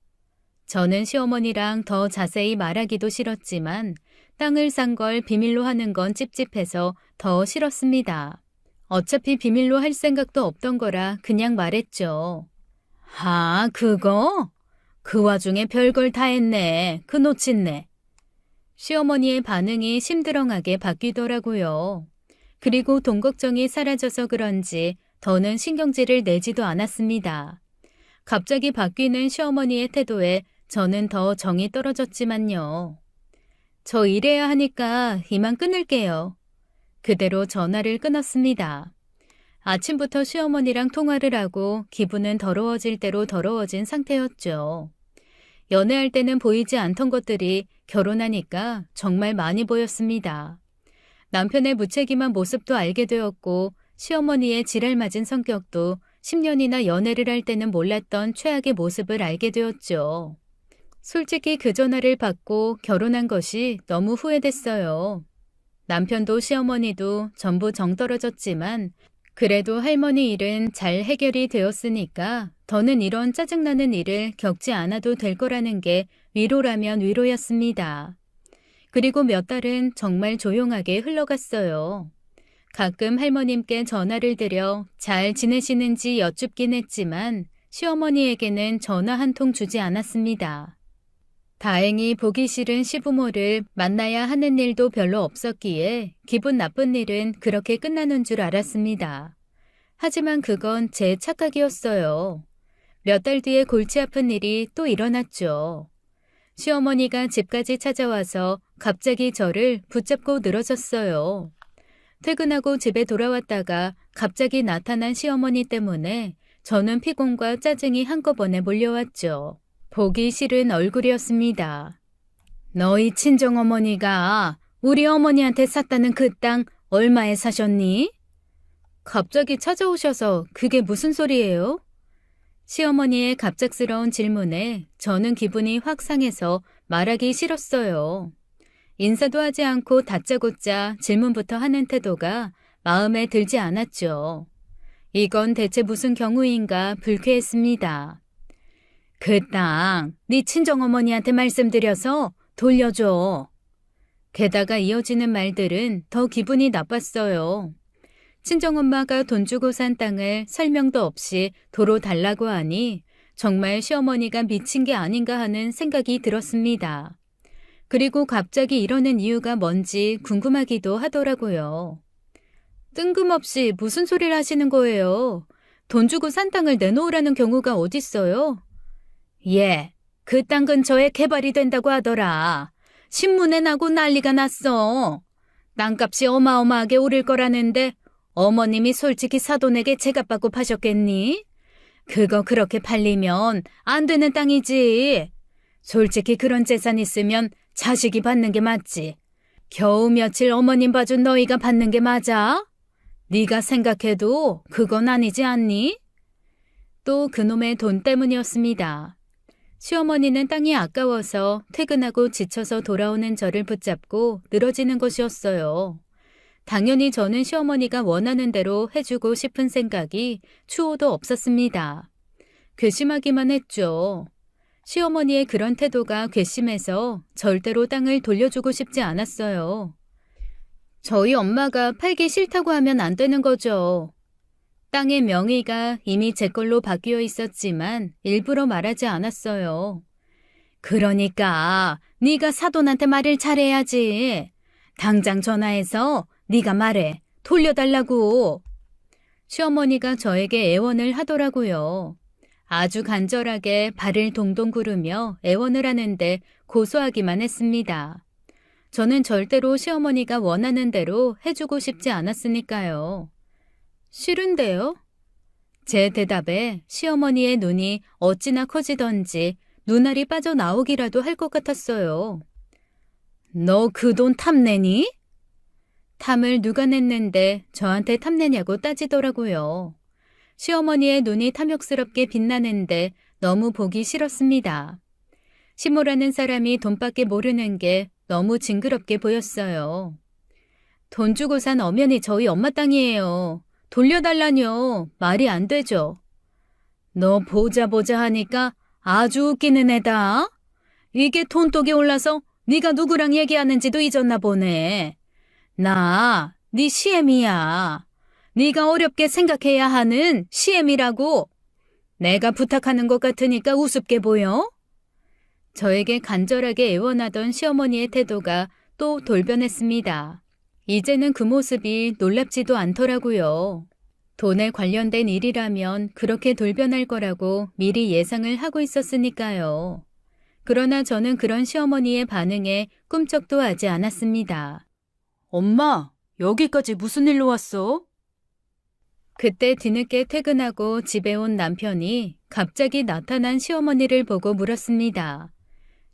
저는 시어머니랑 더 자세히 말하기도 싫었지만 땅을 산 걸 비밀로 하는 건 찝찝해서 더 싫었습니다. 어차피 비밀로 할 생각도 없던 거라 그냥 말했죠. 아, 그거? 그 와중에 별걸 다 했네. 그 놓친네. 시어머니의 반응이 심드렁하게 바뀌더라고요. 그리고 돈 걱정이 사라져서 그런지 더는 신경질을 내지도 않았습니다. 갑자기 바뀌는 시어머니의 태도에 저는 더 정이 떨어졌지만요. 저 일해야 하니까 이만 끊을게요. 그대로 전화를 끊었습니다. 아침부터 시어머니랑 통화를 하고 기분은 더러워질 대로 더러워진 상태였죠. 연애할 때는 보이지 않던 것들이 결혼하니까 정말 많이 보였습니다. 남편의 무책임한 모습도 알게 되었고 시어머니의 지랄맞은 성격도 10년이나 연애를 할 때는 몰랐던 최악의 모습을 알게 되었죠. 솔직히 그 전화를 받고 결혼한 것이 너무 후회됐어요. 남편도 시어머니도 전부 정떨어졌지만 그래도 할머니 일은 잘 해결이 되었으니까 더는 이런 짜증나는 일을 겪지 않아도 될 거라는 게 위로라면 위로였습니다. 그리고 몇 달은 정말 조용하게 흘러갔어요. 가끔 할머님께 전화를 드려 잘 지내시는지 여쭙긴 했지만 시어머니에게는 전화 한 통 주지 않았습니다. 다행히 보기 싫은 시부모를 만나야 하는 일도 별로 없었기에 기분 나쁜 일은 그렇게 끝나는 줄 알았습니다. 하지만 그건 제 착각이었어요. 몇 달 뒤에 골치 아픈 일이 또 일어났죠. 시어머니가 집까지 찾아와서 갑자기 저를 붙잡고 늘어졌어요. 퇴근하고 집에 돌아왔다가 갑자기 나타난 시어머니 때문에 저는 피곤과 짜증이 한꺼번에 몰려왔죠. 보기 싫은 얼굴이었습니다. 너희 친정어머니가 우리 어머니한테 샀다는 그 땅 얼마에 사셨니? 갑자기 찾아오셔서 그게 무슨 소리예요? 시어머니의 갑작스러운 질문에 저는 기분이 확 상해서 말하기 싫었어요. 인사도 하지 않고 다짜고짜 질문부터 하는 태도가 마음에 들지 않았죠. 이건 대체 무슨 경우인가 불쾌했습니다. 그 땅, 네 친정어머니한테 말씀드려서 돌려줘. 게다가 이어지는 말들은 더 기분이 나빴어요. 친정엄마가 돈 주고 산 땅을 설명도 없이 도로 달라고 하니 정말 시어머니가 미친 게 아닌가 하는 생각이 들었습니다. 그리고 갑자기 이러는 이유가 뭔지 궁금하기도 하더라고요. 뜬금없이 무슨 소리를 하시는 거예요? 돈 주고 산 땅을 내놓으라는 경우가 어딨어요? 예, 그 땅 근처에 개발이 된다고 하더라. 신문에 나고 난리가 났어. 땅값이 어마어마하게 오를 거라는데 어머님이 솔직히 사돈에게 제값받고 파셨겠니? 그거 그렇게 팔리면 안 되는 땅이지. 솔직히 그런 재산 있으면 자식이 받는 게 맞지. 겨우 며칠 어머님 봐준 너희가 받는 게 맞아? 네가 생각해도 그건 아니지 않니? 또 그놈의 돈 때문이었습니다. 시어머니는 땅이 아까워서 퇴근하고 지쳐서 돌아오는 저를 붙잡고 늘어지는 것이었어요. 당연히 저는 시어머니가 원하는 대로 해주고 싶은 생각이 추호도 없었습니다. 괘씸하기만 했죠. 시어머니의 그런 태도가 괘씸해서 절대로 땅을 돌려주고 싶지 않았어요. 저희 엄마가 팔기 싫다고 하면 안 되는 거죠. 땅의 명의가 이미 제 걸로 바뀌어 있었지만 일부러 말하지 않았어요. 그러니까 네가 사돈한테 말을 잘해야지. 당장 전화해서 네가 말해. 돌려달라고. 시어머니가 저에게 애원을 하더라고요. 아주 간절하게 발을 동동 구르며 애원을 하는데 고소하기만 했습니다. 저는 절대로 시어머니가 원하는 대로 해주고 싶지 않았으니까요. 싫은데요? 제 대답에 시어머니의 눈이 어찌나 커지던지 눈알이 빠져나오기라도 할 것 같았어요. 너 그 돈 탐내니? 탐을 누가 냈는데 저한테 탐내냐고 따지더라고요. 시어머니의 눈이 탐욕스럽게 빛나는데 너무 보기 싫었습니다. 시모라는 사람이 돈밖에 모르는 게 너무 징그럽게 보였어요. 돈 주고 산 엄연히 저희 엄마 땅이에요. 돌려달라뇨. 말이 안 되죠. 너 보자 하니까 아주 웃기는 애다. 이게 돈독이 올라서 네가 누구랑 얘기하는지도 잊었나 보네. 나 네 시엠이야. 네가 어렵게 생각해야 하는 시엠이라고. 내가 부탁하는 것 같으니까 우습게 보여? 저에게 간절하게 애원하던 시어머니의 태도가 또 돌변했습니다. 이제는 그 모습이 놀랍지도 않더라고요. 돈에 관련된 일이라면 그렇게 돌변할 거라고 미리 예상을 하고 있었으니까요. 그러나 저는 그런 시어머니의 반응에 꿈쩍도 하지 않았습니다. 엄마, 여기까지 무슨 일로 왔어? 그때 뒤늦게 퇴근하고 집에 온 남편이 갑자기 나타난 시어머니를 보고 물었습니다.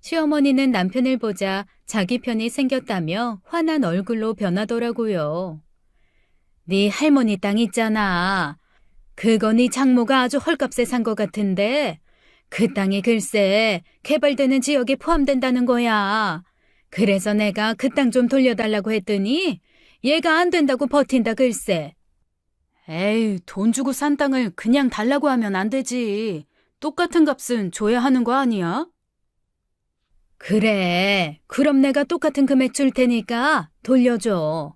시어머니는 남편을 보자 자기 편이 생겼다며 화난 얼굴로 변하더라고요. 네 할머니 땅 있잖아. 그거 네 장모가 아주 헐값에 산 것 같은데 그 땅이 글쎄 개발되는 지역에 포함된다는 거야. 그래서 내가 그 땅 좀 돌려달라고 했더니 얘가 안 된다고 버틴다 글쎄. 에이, 돈 주고 산 땅을 그냥 달라고 하면 안 되지. 똑같은 값은 줘야 하는 거 아니야? 그래, 그럼 내가 똑같은 금액 줄 테니까 돌려줘.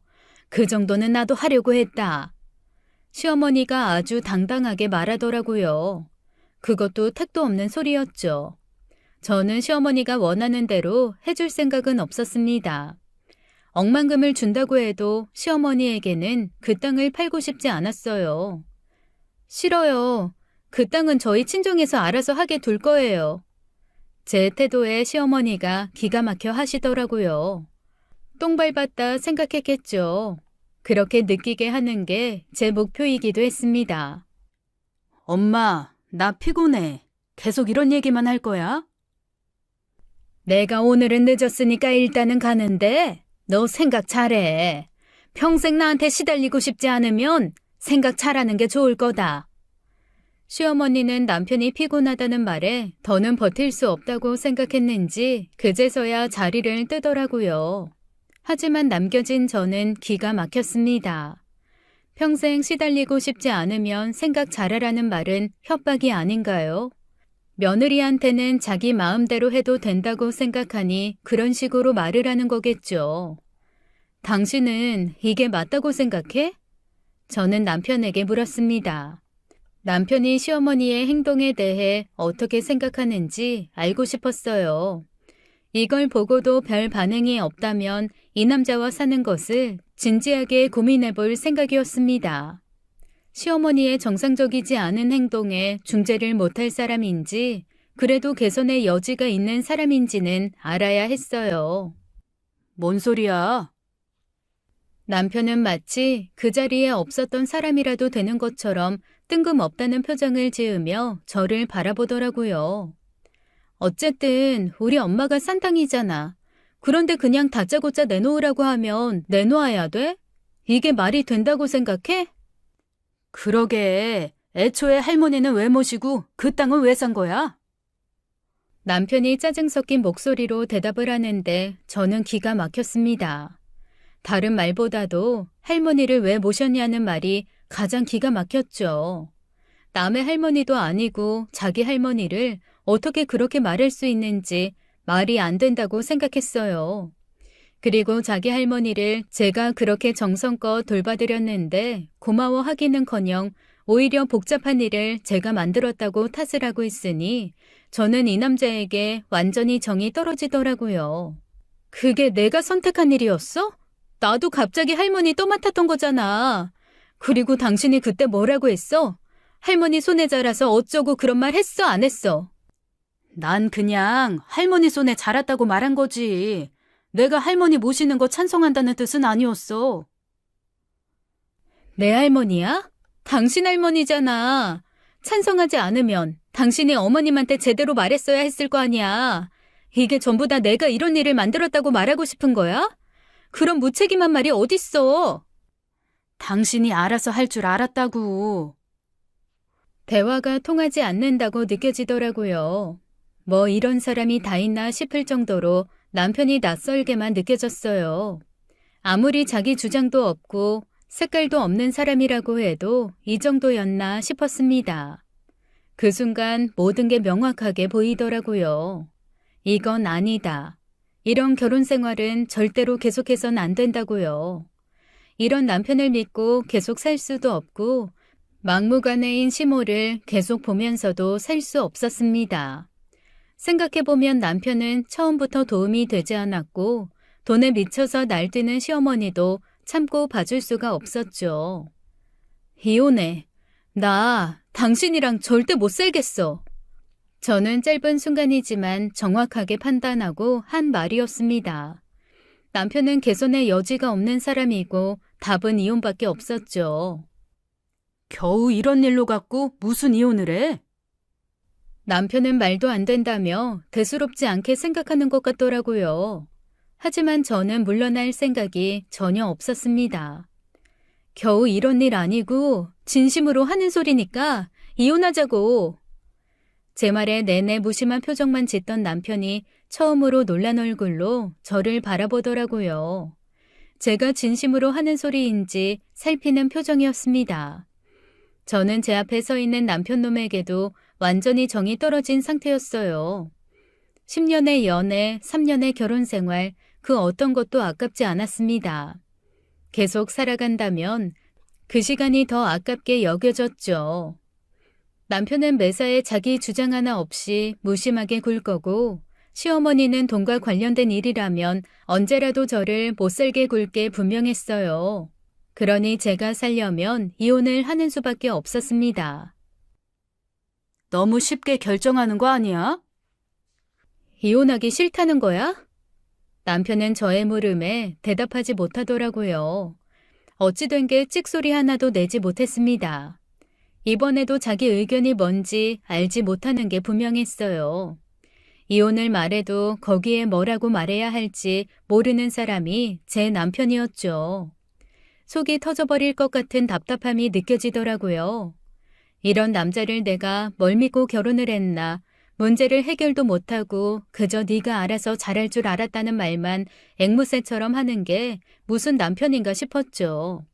그 정도는 나도 하려고 했다. 시어머니가 아주 당당하게 말하더라고요. 그것도 택도 없는 소리였죠. 저는 시어머니가 원하는 대로 해줄 생각은 없었습니다. 억만금을 준다고 해도 시어머니에게는 그 땅을 팔고 싶지 않았어요. 싫어요. 그 땅은 저희 친정에서 알아서 하게 둘 거예요. 제 태도에 시어머니가 기가 막혀 하시더라고요. 똥 밟았다 생각했겠죠. 그렇게 느끼게 하는 게 제 목표이기도 했습니다. 엄마, 나 피곤해. 계속 이런 얘기만 할 거야? 내가 오늘은 늦었으니까 일단은 가는데 너 생각 잘해. 평생 나한테 시달리고 싶지 않으면 생각 잘하는 게 좋을 거다. 시어머니는 남편이 피곤하다는 말에 더는 버틸 수 없다고 생각했는지 그제서야 자리를 뜨더라고요. 하지만 남겨진 저는 기가 막혔습니다. 평생 시달리고 싶지 않으면 생각 잘하라는 말은 협박이 아닌가요? 며느리한테는 자기 마음대로 해도 된다고 생각하니 그런 식으로 말을 하는 거겠죠. 당신은 이게 맞다고 생각해? 저는 남편에게 물었습니다. 남편이 시어머니의 행동에 대해 어떻게 생각하는지 알고 싶었어요. 이걸 보고도 별 반응이 없다면 이 남자와 사는 것을 진지하게 고민해 볼 생각이었습니다. 시어머니의 정상적이지 않은 행동에 중재를 못할 사람인지 그래도 개선의 여지가 있는 사람인지는 알아야 했어요. 뭔 소리야? 남편은 마치 그 자리에 없었던 사람이라도 되는 것처럼 뜬금없다는 표정을 지으며 저를 바라보더라고요. 어쨌든 우리 엄마가 산당이잖아. 그런데 그냥 다짜고짜 내놓으라고 하면 내놓아야 돼? 이게 말이 된다고 생각해? 그러게. 애초에 할머니는 왜 모시고 그 땅은 왜 산 거야? 남편이 짜증 섞인 목소리로 대답을 하는데 저는 기가 막혔습니다. 다른 말보다도 할머니를 왜 모셨냐는 말이 가장 기가 막혔죠. 남의 할머니도 아니고 자기 할머니를 어떻게 그렇게 말할 수 있는지 말이 안 된다고 생각했어요. 그리고 자기 할머니를 제가 그렇게 정성껏 돌봐드렸는데 고마워하기는커녕 오히려 복잡한 일을 제가 만들었다고 탓을 하고 있으니 저는 이 남자에게 완전히 정이 떨어지더라고요. 그게 내가 선택한 일이었어? 나도 갑자기 할머니 떠맡았던 거잖아. 그리고 당신이 그때 뭐라고 했어? 할머니 손에 자라서 어쩌고 그런 말 했어, 안 했어? 난 그냥 할머니 손에 자랐다고 말한 거지. 내가 할머니 모시는 거 찬성한다는 뜻은 아니었어. 내 할머니야? 당신 할머니잖아. 찬성하지 않으면 당신이 어머님한테 제대로 말했어야 했을 거 아니야. 이게 전부 다 내가 이런 일을 만들었다고 말하고 싶은 거야? 그런 무책임한 말이 어딨어. 당신이 알아서 할 줄 알았다고. 대화가 통하지 않는다고 느껴지더라고요. 뭐 이런 사람이 다 있나 싶을 정도로 남편이 낯설게만 느껴졌어요. 아무리 자기 주장도 없고 색깔도 없는 사람이라고 해도 이 정도였나 싶었습니다. 그 순간 모든 게 명확하게 보이더라고요. 이건 아니다. 이런 결혼 생활은 절대로 계속해선 안 된다고요. 이런 남편을 믿고 계속 살 수도 없고 막무가내인 시모를 계속 보면서도 살 수 없었습니다. 생각해보면 남편은 처음부터 도움이 되지 않았고 돈에 미쳐서 날뛰는 시어머니도 참고 봐줄 수가 없었죠. 이혼해. 나 당신이랑 절대 못 살겠어. 저는 짧은 순간이지만 정확하게 판단하고 한 말이었습니다. 남편은 개선의 여지가 없는 사람이고 답은 이혼밖에 없었죠. 겨우 이런 일로 갖고 무슨 이혼을 해? 남편은 말도 안 된다며 대수롭지 않게 생각하는 것 같더라고요. 하지만 저는 물러날 생각이 전혀 없었습니다. 겨우 이런 일 아니고 진심으로 하는 소리니까 이혼하자고. 제 말에 내내 무심한 표정만 짓던 남편이 처음으로 놀란 얼굴로 저를 바라보더라고요. 제가 진심으로 하는 소리인지 살피는 표정이었습니다. 저는 제 앞에 서 있는 남편 놈에게도 완전히 정이 떨어진 상태였어요. 10년의 연애, 3년의 결혼 생활, 그 어떤 것도 아깝지 않았습니다. 계속 살아간다면 그 시간이 더 아깝게 여겨졌죠. 남편은 매사에 자기 주장 하나 없이 무심하게 굴 거고 시어머니는 돈과 관련된 일이라면 언제라도 저를 못살게 굴 게 분명했어요. 그러니 제가 살려면 이혼을 하는 수밖에 없었습니다. 너무 쉽게 결정하는 거 아니야? 이혼하기 싫다는 거야? 남편은 저의 물음에 대답하지 못하더라고요. 어찌된 게 찍소리 하나도 내지 못했습니다. 이번에도 자기 의견이 뭔지 알지 못하는 게 분명했어요. 이혼을 말해도 거기에 뭐라고 말해야 할지 모르는 사람이 제 남편이었죠. 속이 터져버릴 것 같은 답답함이 느껴지더라고요. 이런 남자를 내가 뭘 믿고 결혼을 했나, 문제를 해결도 못하고 그저 네가 알아서 잘할 줄 알았다는 말만 앵무새처럼 하는 게 무슨 남편인가 싶었죠.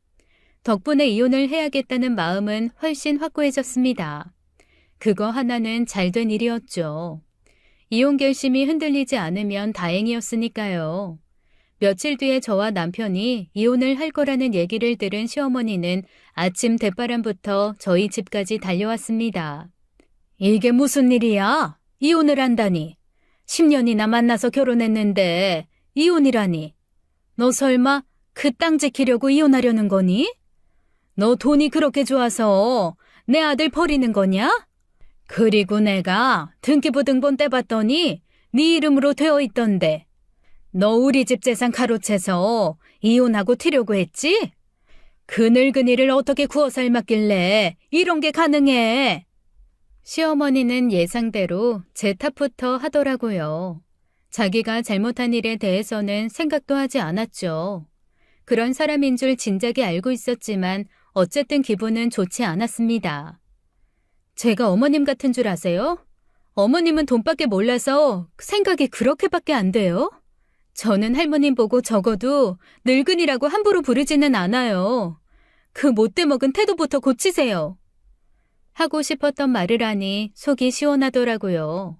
덕분에 이혼을 해야겠다는 마음은 훨씬 확고해졌습니다. 그거 하나는 잘된 일이었죠. 이혼 결심이 흔들리지 않으면 다행이었으니까요. 며칠 뒤에 저와 남편이 이혼을 할 거라는 얘기를 들은 시어머니는 아침 대바람부터 저희 집까지 달려왔습니다. 이게 무슨 일이야? 이혼을 한다니. 10년이나 만나서 결혼했는데 이혼이라니. 너 설마 그 땅 지키려고 이혼하려는 거니? 너 돈이 그렇게 좋아서 내 아들 버리는 거냐? 그리고 내가 등기부등본 떼봤더니 네 이름으로 되어 있던데. 너 우리 집 재산 가로채서 이혼하고 튀려고 했지? 그 늙은이를 어떻게 구워 삶았길래 이런 게 가능해? 시어머니는 예상대로 제 탓부터 하더라고요. 자기가 잘못한 일에 대해서는 생각도 하지 않았죠. 그런 사람인 줄 진작에 알고 있었지만 어쨌든 기분은 좋지 않았습니다. 제가 어머님 같은 줄 아세요? 어머님은 돈밖에 몰라서 생각이 그렇게밖에 안 돼요? 저는 할머님 보고 적어도 늙은이라고 함부로 부르지는 않아요. 그 못돼 먹은 태도부터 고치세요. 하고 싶었던 말을 하니 속이 시원하더라고요.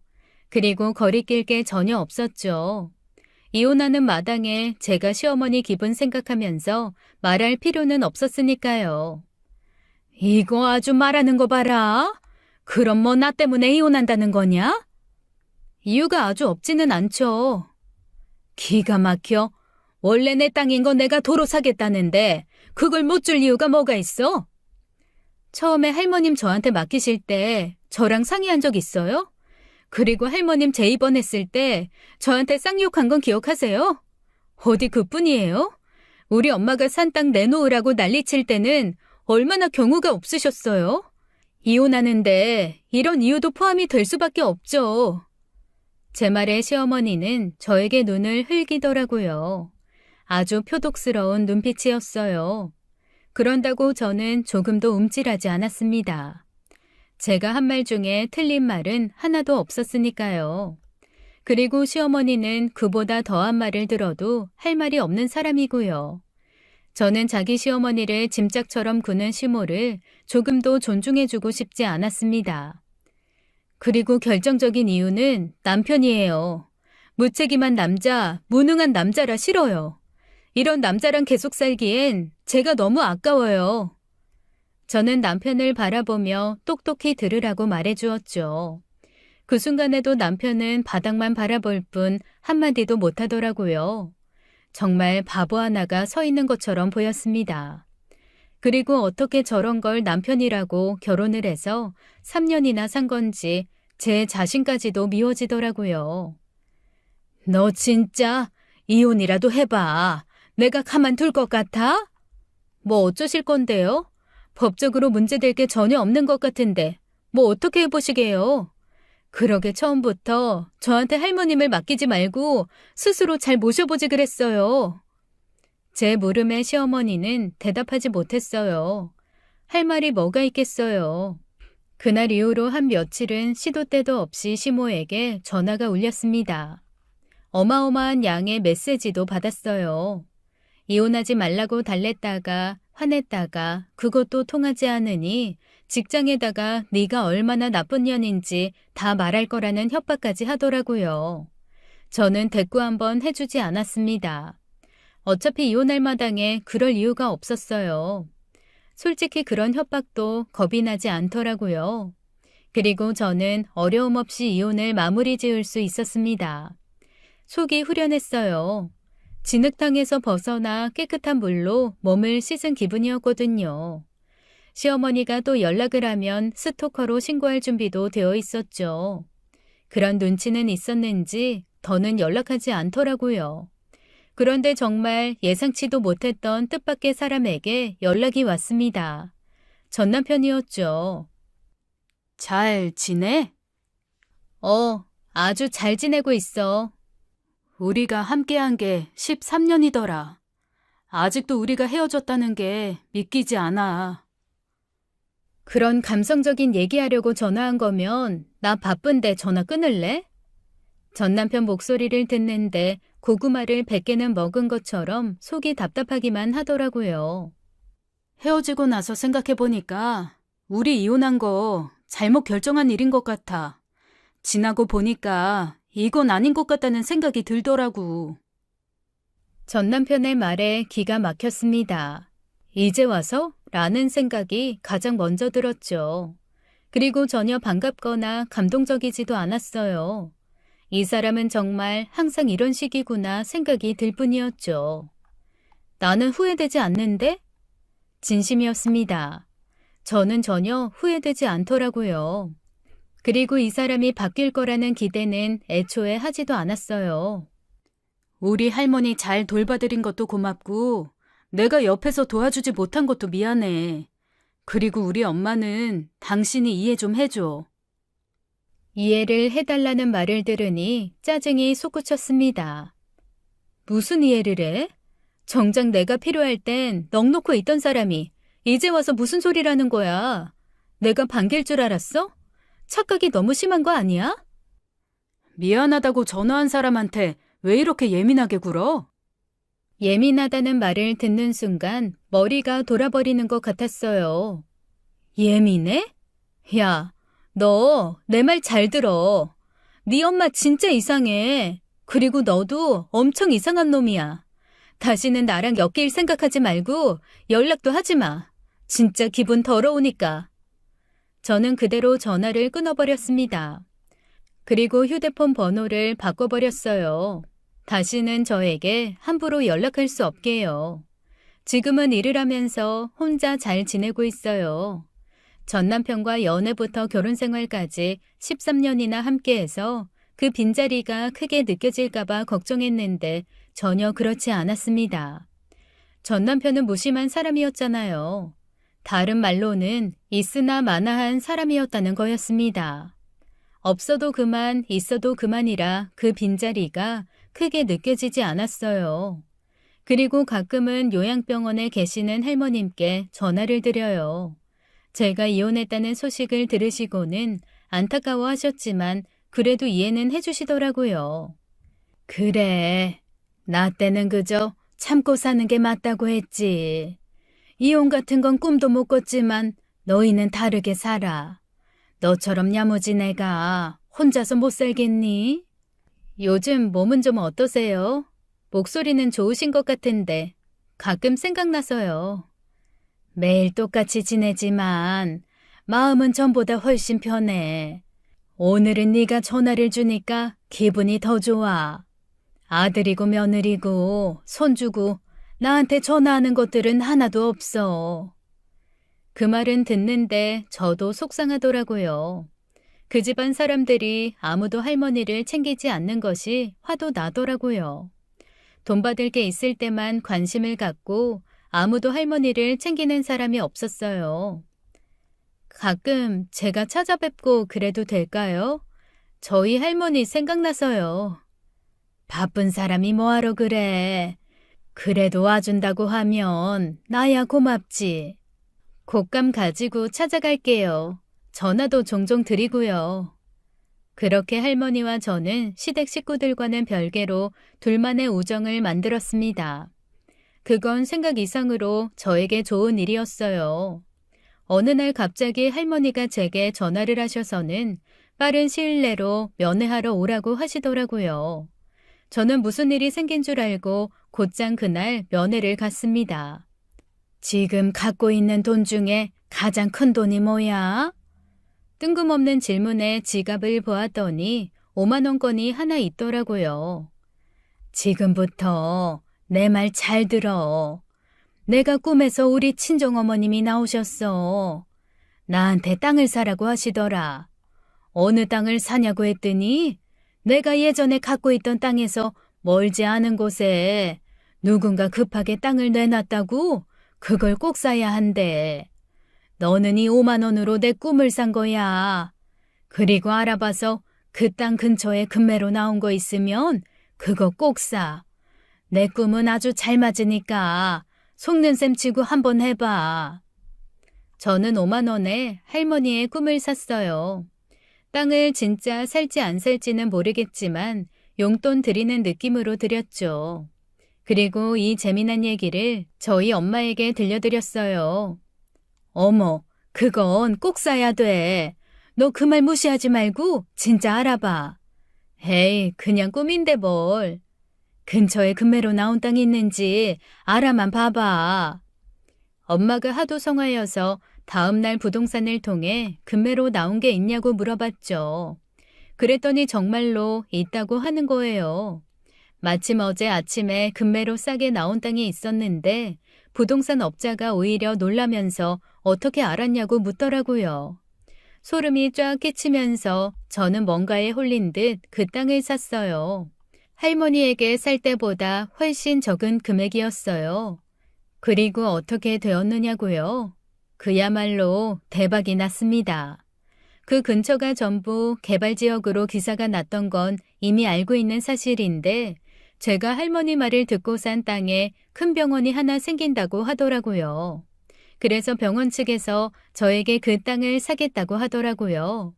그리고 거리낄 게 전혀 없었죠. 이혼하는 마당에 제가 시어머니 기분 생각하면서 말할 필요는 없었으니까요. 이거 아주 말하는 거 봐라. 그럼 뭐 나 때문에 이혼한다는 거냐? 이유가 아주 없지는 않죠. 기가 막혀. 원래 내 땅인 거 내가 도로 사겠다는데 그걸 못 줄 이유가 뭐가 있어? 처음에 할머님 저한테 맡기실 때 저랑 상의한 적 있어요? 그리고 할머님 재입원했을 때 저한테 쌍욕한 건 기억하세요? 어디 그뿐이에요? 우리 엄마가 산 땅 내놓으라고 난리칠 때는 얼마나 경우가 없으셨어요? 이혼하는데 이런 이유도 포함이 될 수밖에 없죠. 제 말에 시어머니는 저에게 눈을 흘기더라고요. 아주 표독스러운 눈빛이었어요. 그런다고 저는 조금도 움찔하지 않았습니다. 제가 한 말 중에 틀린 말은 하나도 없었으니까요. 그리고 시어머니는 그보다 더한 말을 들어도 할 말이 없는 사람이고요. 저는 자기 시어머니를 짐짝처럼 구는 시모를 조금도 존중해주고 싶지 않았습니다. 그리고 결정적인 이유는 남편이에요. 무책임한 남자, 무능한 남자라 싫어요. 이런 남자랑 계속 살기엔 제가 너무 아까워요. 저는 남편을 바라보며 똑똑히 들으라고 말해주었죠. 그 순간에도 남편은 바닥만 바라볼 뿐 한마디도 못하더라고요. 정말 바보 하나가 서 있는 것처럼 보였습니다. 그리고 어떻게 저런 걸 남편이라고 결혼을 해서 3년이나 산 건지 제 자신까지도 미워지더라고요. 너 진짜 이혼이라도 해봐. 내가 가만둘 것 같아? 뭐 어쩌실 건데요? 법적으로 문제될 게 전혀 없는 것 같은데 뭐 어떻게 해보시게요? 그러게 처음부터 저한테 할머님을 맡기지 말고 스스로 잘 모셔보지 그랬어요. 제 물음에 시어머니는 대답하지 못했어요. 할 말이 뭐가 있겠어요. 그날 이후로 한 며칠은 시도 때도 없이 시모에게 전화가 울렸습니다. 어마어마한 양의 메시지도 받았어요. 이혼하지 말라고 달랬다가 화냈다가 그것도 통하지 않으니 직장에다가 네가 얼마나 나쁜 년인지 다 말할 거라는 협박까지 하더라고요. 저는 대꾸 한번 해주지 않았습니다. 어차피 이혼할 마당에 그럴 이유가 없었어요. 솔직히 그런 협박도 겁이 나지 않더라고요. 그리고 저는 어려움 없이 이혼을 마무리 지을 수 있었습니다. 속이 후련했어요. 진흙탕에서 벗어나 깨끗한 물로 몸을 씻은 기분이었거든요. 시어머니가 또 연락을 하면 스토커로 신고할 준비도 되어 있었죠. 그런 눈치는 있었는지 더는 연락하지 않더라고요. 그런데 정말 예상치도 못했던 뜻밖의 사람에게 연락이 왔습니다. 전 남편이었죠. 잘 지내? 아주 잘 지내고 있어. 우리가 함께한 게 13년이더라. 아직도 우리가 헤어졌다는 게 믿기지 않아. 그런 감성적인 얘기하려고 전화한 거면 나 바쁜데 전화 끊을래? 전 남편 목소리를 듣는데 고구마를 100개는 먹은 것처럼 속이 답답하기만 하더라고요. 헤어지고 나서 생각해보니까 우리 이혼한 거 잘못 결정한 일인 것 같아. 지나고 보니까 이건 아닌 것 같다는 생각이 들더라고. 전 남편의 말에 기가 막혔습니다. 이제 와서? 라는 생각이 가장 먼저 들었죠. 그리고 전혀 반갑거나 감동적이지도 않았어요. 이 사람은 정말 항상 이런 식이구나 생각이 들 뿐이었죠. 나는 후회되지 않는데? 진심이었습니다. 저는 전혀 후회되지 않더라고요. 그리고 이 사람이 바뀔 거라는 기대는 애초에 하지도 않았어요. 우리 할머니 잘 돌봐드린 것도 고맙고 내가 옆에서 도와주지 못한 것도 미안해. 그리고 우리 엄마는 당신이 이해 좀 해줘. 이해를 해달라는 말을 들으니 짜증이 솟구쳤습니다. 무슨 이해를 해? 정작 내가 필요할 땐 넋놓고 있던 사람이 이제 와서 무슨 소리라는 거야? 내가 반길 줄 알았어? 착각이 너무 심한 거 아니야? 미안하다고 전화한 사람한테 왜 이렇게 예민하게 굴어? 예민하다는 말을 듣는 순간 머리가 돌아버리는 것 같았어요. 예민해? 야, 너 내 말 잘 들어. 네 엄마 진짜 이상해. 그리고 너도 엄청 이상한 놈이야. 다시는 나랑 엮일 생각하지 말고 연락도 하지 마. 진짜 기분 더러우니까. 저는 그대로 전화를 끊어버렸습니다. 그리고 휴대폰 번호를 바꿔버렸어요. 다시는 저에게 함부로 연락할 수 없게요. 지금은 일을 하면서 혼자 잘 지내고 있어요. 전 남편과 연애부터 결혼 생활까지 13년이나 함께해서 그 빈자리가 크게 느껴질까봐 걱정했는데 전혀 그렇지 않았습니다. 전 남편은 무심한 사람이었잖아요. 다른 말로는 있으나 마나한 사람이었다는 거였습니다. 없어도 그만, 있어도 그만이라 그 빈자리가 크게 느껴지지 않았어요. 그리고 가끔은 요양병원에 계시는 할머님께 전화를 드려요. 제가 이혼했다는 소식을 들으시고는 안타까워하셨지만 그래도 이해는 해주시더라고요. 그래, 나 때는 그저 참고 사는 게 맞다고 했지. 이혼 같은 건 꿈도 못 꿨지만 너희는 다르게 살아. 너처럼 야무진 애가 혼자서 못 살겠니? 요즘 몸은 좀 어떠세요? 목소리는 좋으신 것 같은데 가끔 생각나서요. 매일 똑같이 지내지만 마음은 전보다 훨씬 편해. 오늘은 네가 전화를 주니까 기분이 더 좋아. 아들이고 며느리고 손주고 나한테 전화하는 것들은 하나도 없어. 그 말은 듣는데 저도 속상하더라고요. 그 집안 사람들이 아무도 할머니를 챙기지 않는 것이 화도 나더라고요. 돈 받을 게 있을 때만 관심을 갖고 아무도 할머니를 챙기는 사람이 없었어요. 가끔 제가 찾아뵙고 그래도 될까요? 저희 할머니 생각나서요. 바쁜 사람이 뭐하러 그래. 그래도 와준다고 하면 나야 고맙지. 곶감 가지고 찾아갈게요. 전화도 종종 드리고요. 그렇게 할머니와 저는 시댁 식구들과는 별개로 둘만의 우정을 만들었습니다. 그건 생각 이상으로 저에게 좋은 일이었어요. 어느 날 갑자기 할머니가 제게 전화를 하셔서는 빠른 시일 내로 면회하러 오라고 하시더라고요. 저는 무슨 일이 생긴 줄 알고 곧장 그날 면회를 갔습니다. 지금 갖고 있는 돈 중에 가장 큰 돈이 뭐야? 뜬금없는 질문에 지갑을 보았더니 5만 원권이 하나 있더라고요. 지금부터 내 말 잘 들어. 내가 꿈에서 우리 친정어머님이 나오셨어. 나한테 땅을 사라고 하시더라. 어느 땅을 사냐고 했더니 내가 예전에 갖고 있던 땅에서 멀지 않은 곳에 누군가 급하게 땅을 내놨다고 그걸 꼭 사야 한대. 너는 이 5만 원으로 내 꿈을 산 거야. 그리고 알아봐서 그 땅 근처에 금매로 나온 거 있으면 그거 꼭 사. 내 꿈은 아주 잘 맞으니까 속는 셈 치고 한번 해봐. 저는 5만 원에 할머니의 꿈을 샀어요. 땅을 진짜 살지 안 살지는 모르겠지만 용돈 드리는 느낌으로 드렸죠. 그리고 이 재미난 얘기를 저희 엄마에게 들려드렸어요. 어머, 그건 꼭 사야 돼. 너 그 말 무시하지 말고 진짜 알아봐. 에이, 그냥 꿈인데 뭘. 근처에 금매로 나온 땅이 있는지 알아만 봐봐. 엄마가 하도 성화여서 다음날 부동산을 통해 금매로 나온 게 있냐고 물어봤죠. 그랬더니 정말로 있다고 하는 거예요. 마침 어제 아침에 금매로 싸게 나온 땅이 있었는데 부동산 업자가 오히려 놀라면서 어떻게 알았냐고 묻더라고요. 소름이 쫙 끼치면서 저는 뭔가에 홀린 듯 그 땅을 샀어요. 할머니에게 살 때보다 훨씬 적은 금액이었어요. 그리고 어떻게 되었느냐고요? 그야말로 대박이 났습니다. 그 근처가 전부 개발지역으로 기사가 났던 건 이미 알고 있는 사실인데 제가 할머니 말을 듣고 산 땅에 큰 병원이 하나 생긴다고 하더라고요. 그래서 병원 측에서 저에게 그 땅을 사겠다고 하더라고요.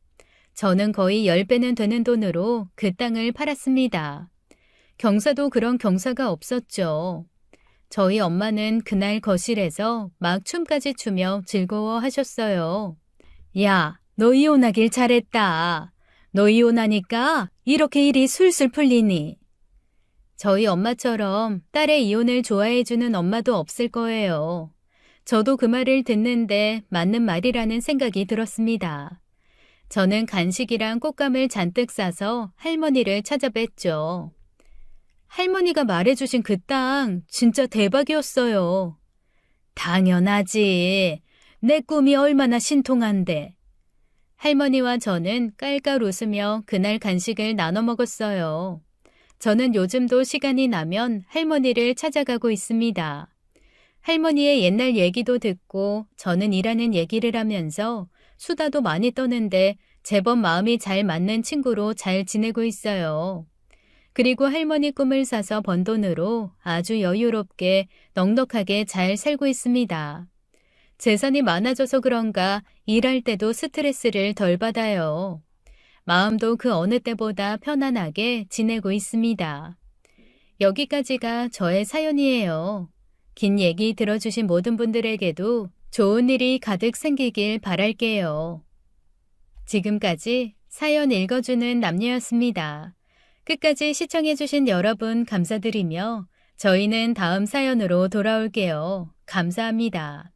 저는 거의 10배는 되는 돈으로 그 땅을 팔았습니다. 경사도 그런 경사가 없었죠. 저희 엄마는 그날 거실에서 막 춤까지 추며 즐거워하셨어요. 야, 너 이혼하길 잘했다. 너 이혼하니까 이렇게 일이 술술 풀리니. 저희 엄마처럼 딸의 이혼을 좋아해주는 엄마도 없을 거예요. 저도 그 말을 듣는데 맞는 말이라는 생각이 들었습니다. 저는 간식이랑 꽃감을 잔뜩 싸서 할머니를 찾아뵀죠. 할머니가 말해주신 그 땅 진짜 대박이었어요. 당연하지. 내 꿈이 얼마나 신통한데. 할머니와 저는 깔깔 웃으며 그날 간식을 나눠 먹었어요. 저는 요즘도 시간이 나면 할머니를 찾아가고 있습니다. 할머니의 옛날 얘기도 듣고 저는 일하는 얘기를 하면서 수다도 많이 떠는데 제법 마음이 잘 맞는 친구로 잘 지내고 있어요. 그리고 할머니 꿈을 사서 번 돈으로 아주 여유롭게 넉넉하게 잘 살고 있습니다. 재산이 많아져서 그런가 일할 때도 스트레스를 덜 받아요. 마음도 그 어느 때보다 편안하게 지내고 있습니다. 여기까지가 저의 사연이에요. 긴 얘기 들어주신 모든 분들에게도 좋은 일이 가득 생기길 바랄게요. 지금까지 사연 읽어주는 남녀였습니다. 끝까지 시청해주신 여러분 감사드리며 저희는 다음 사연으로 돌아올게요. 감사합니다.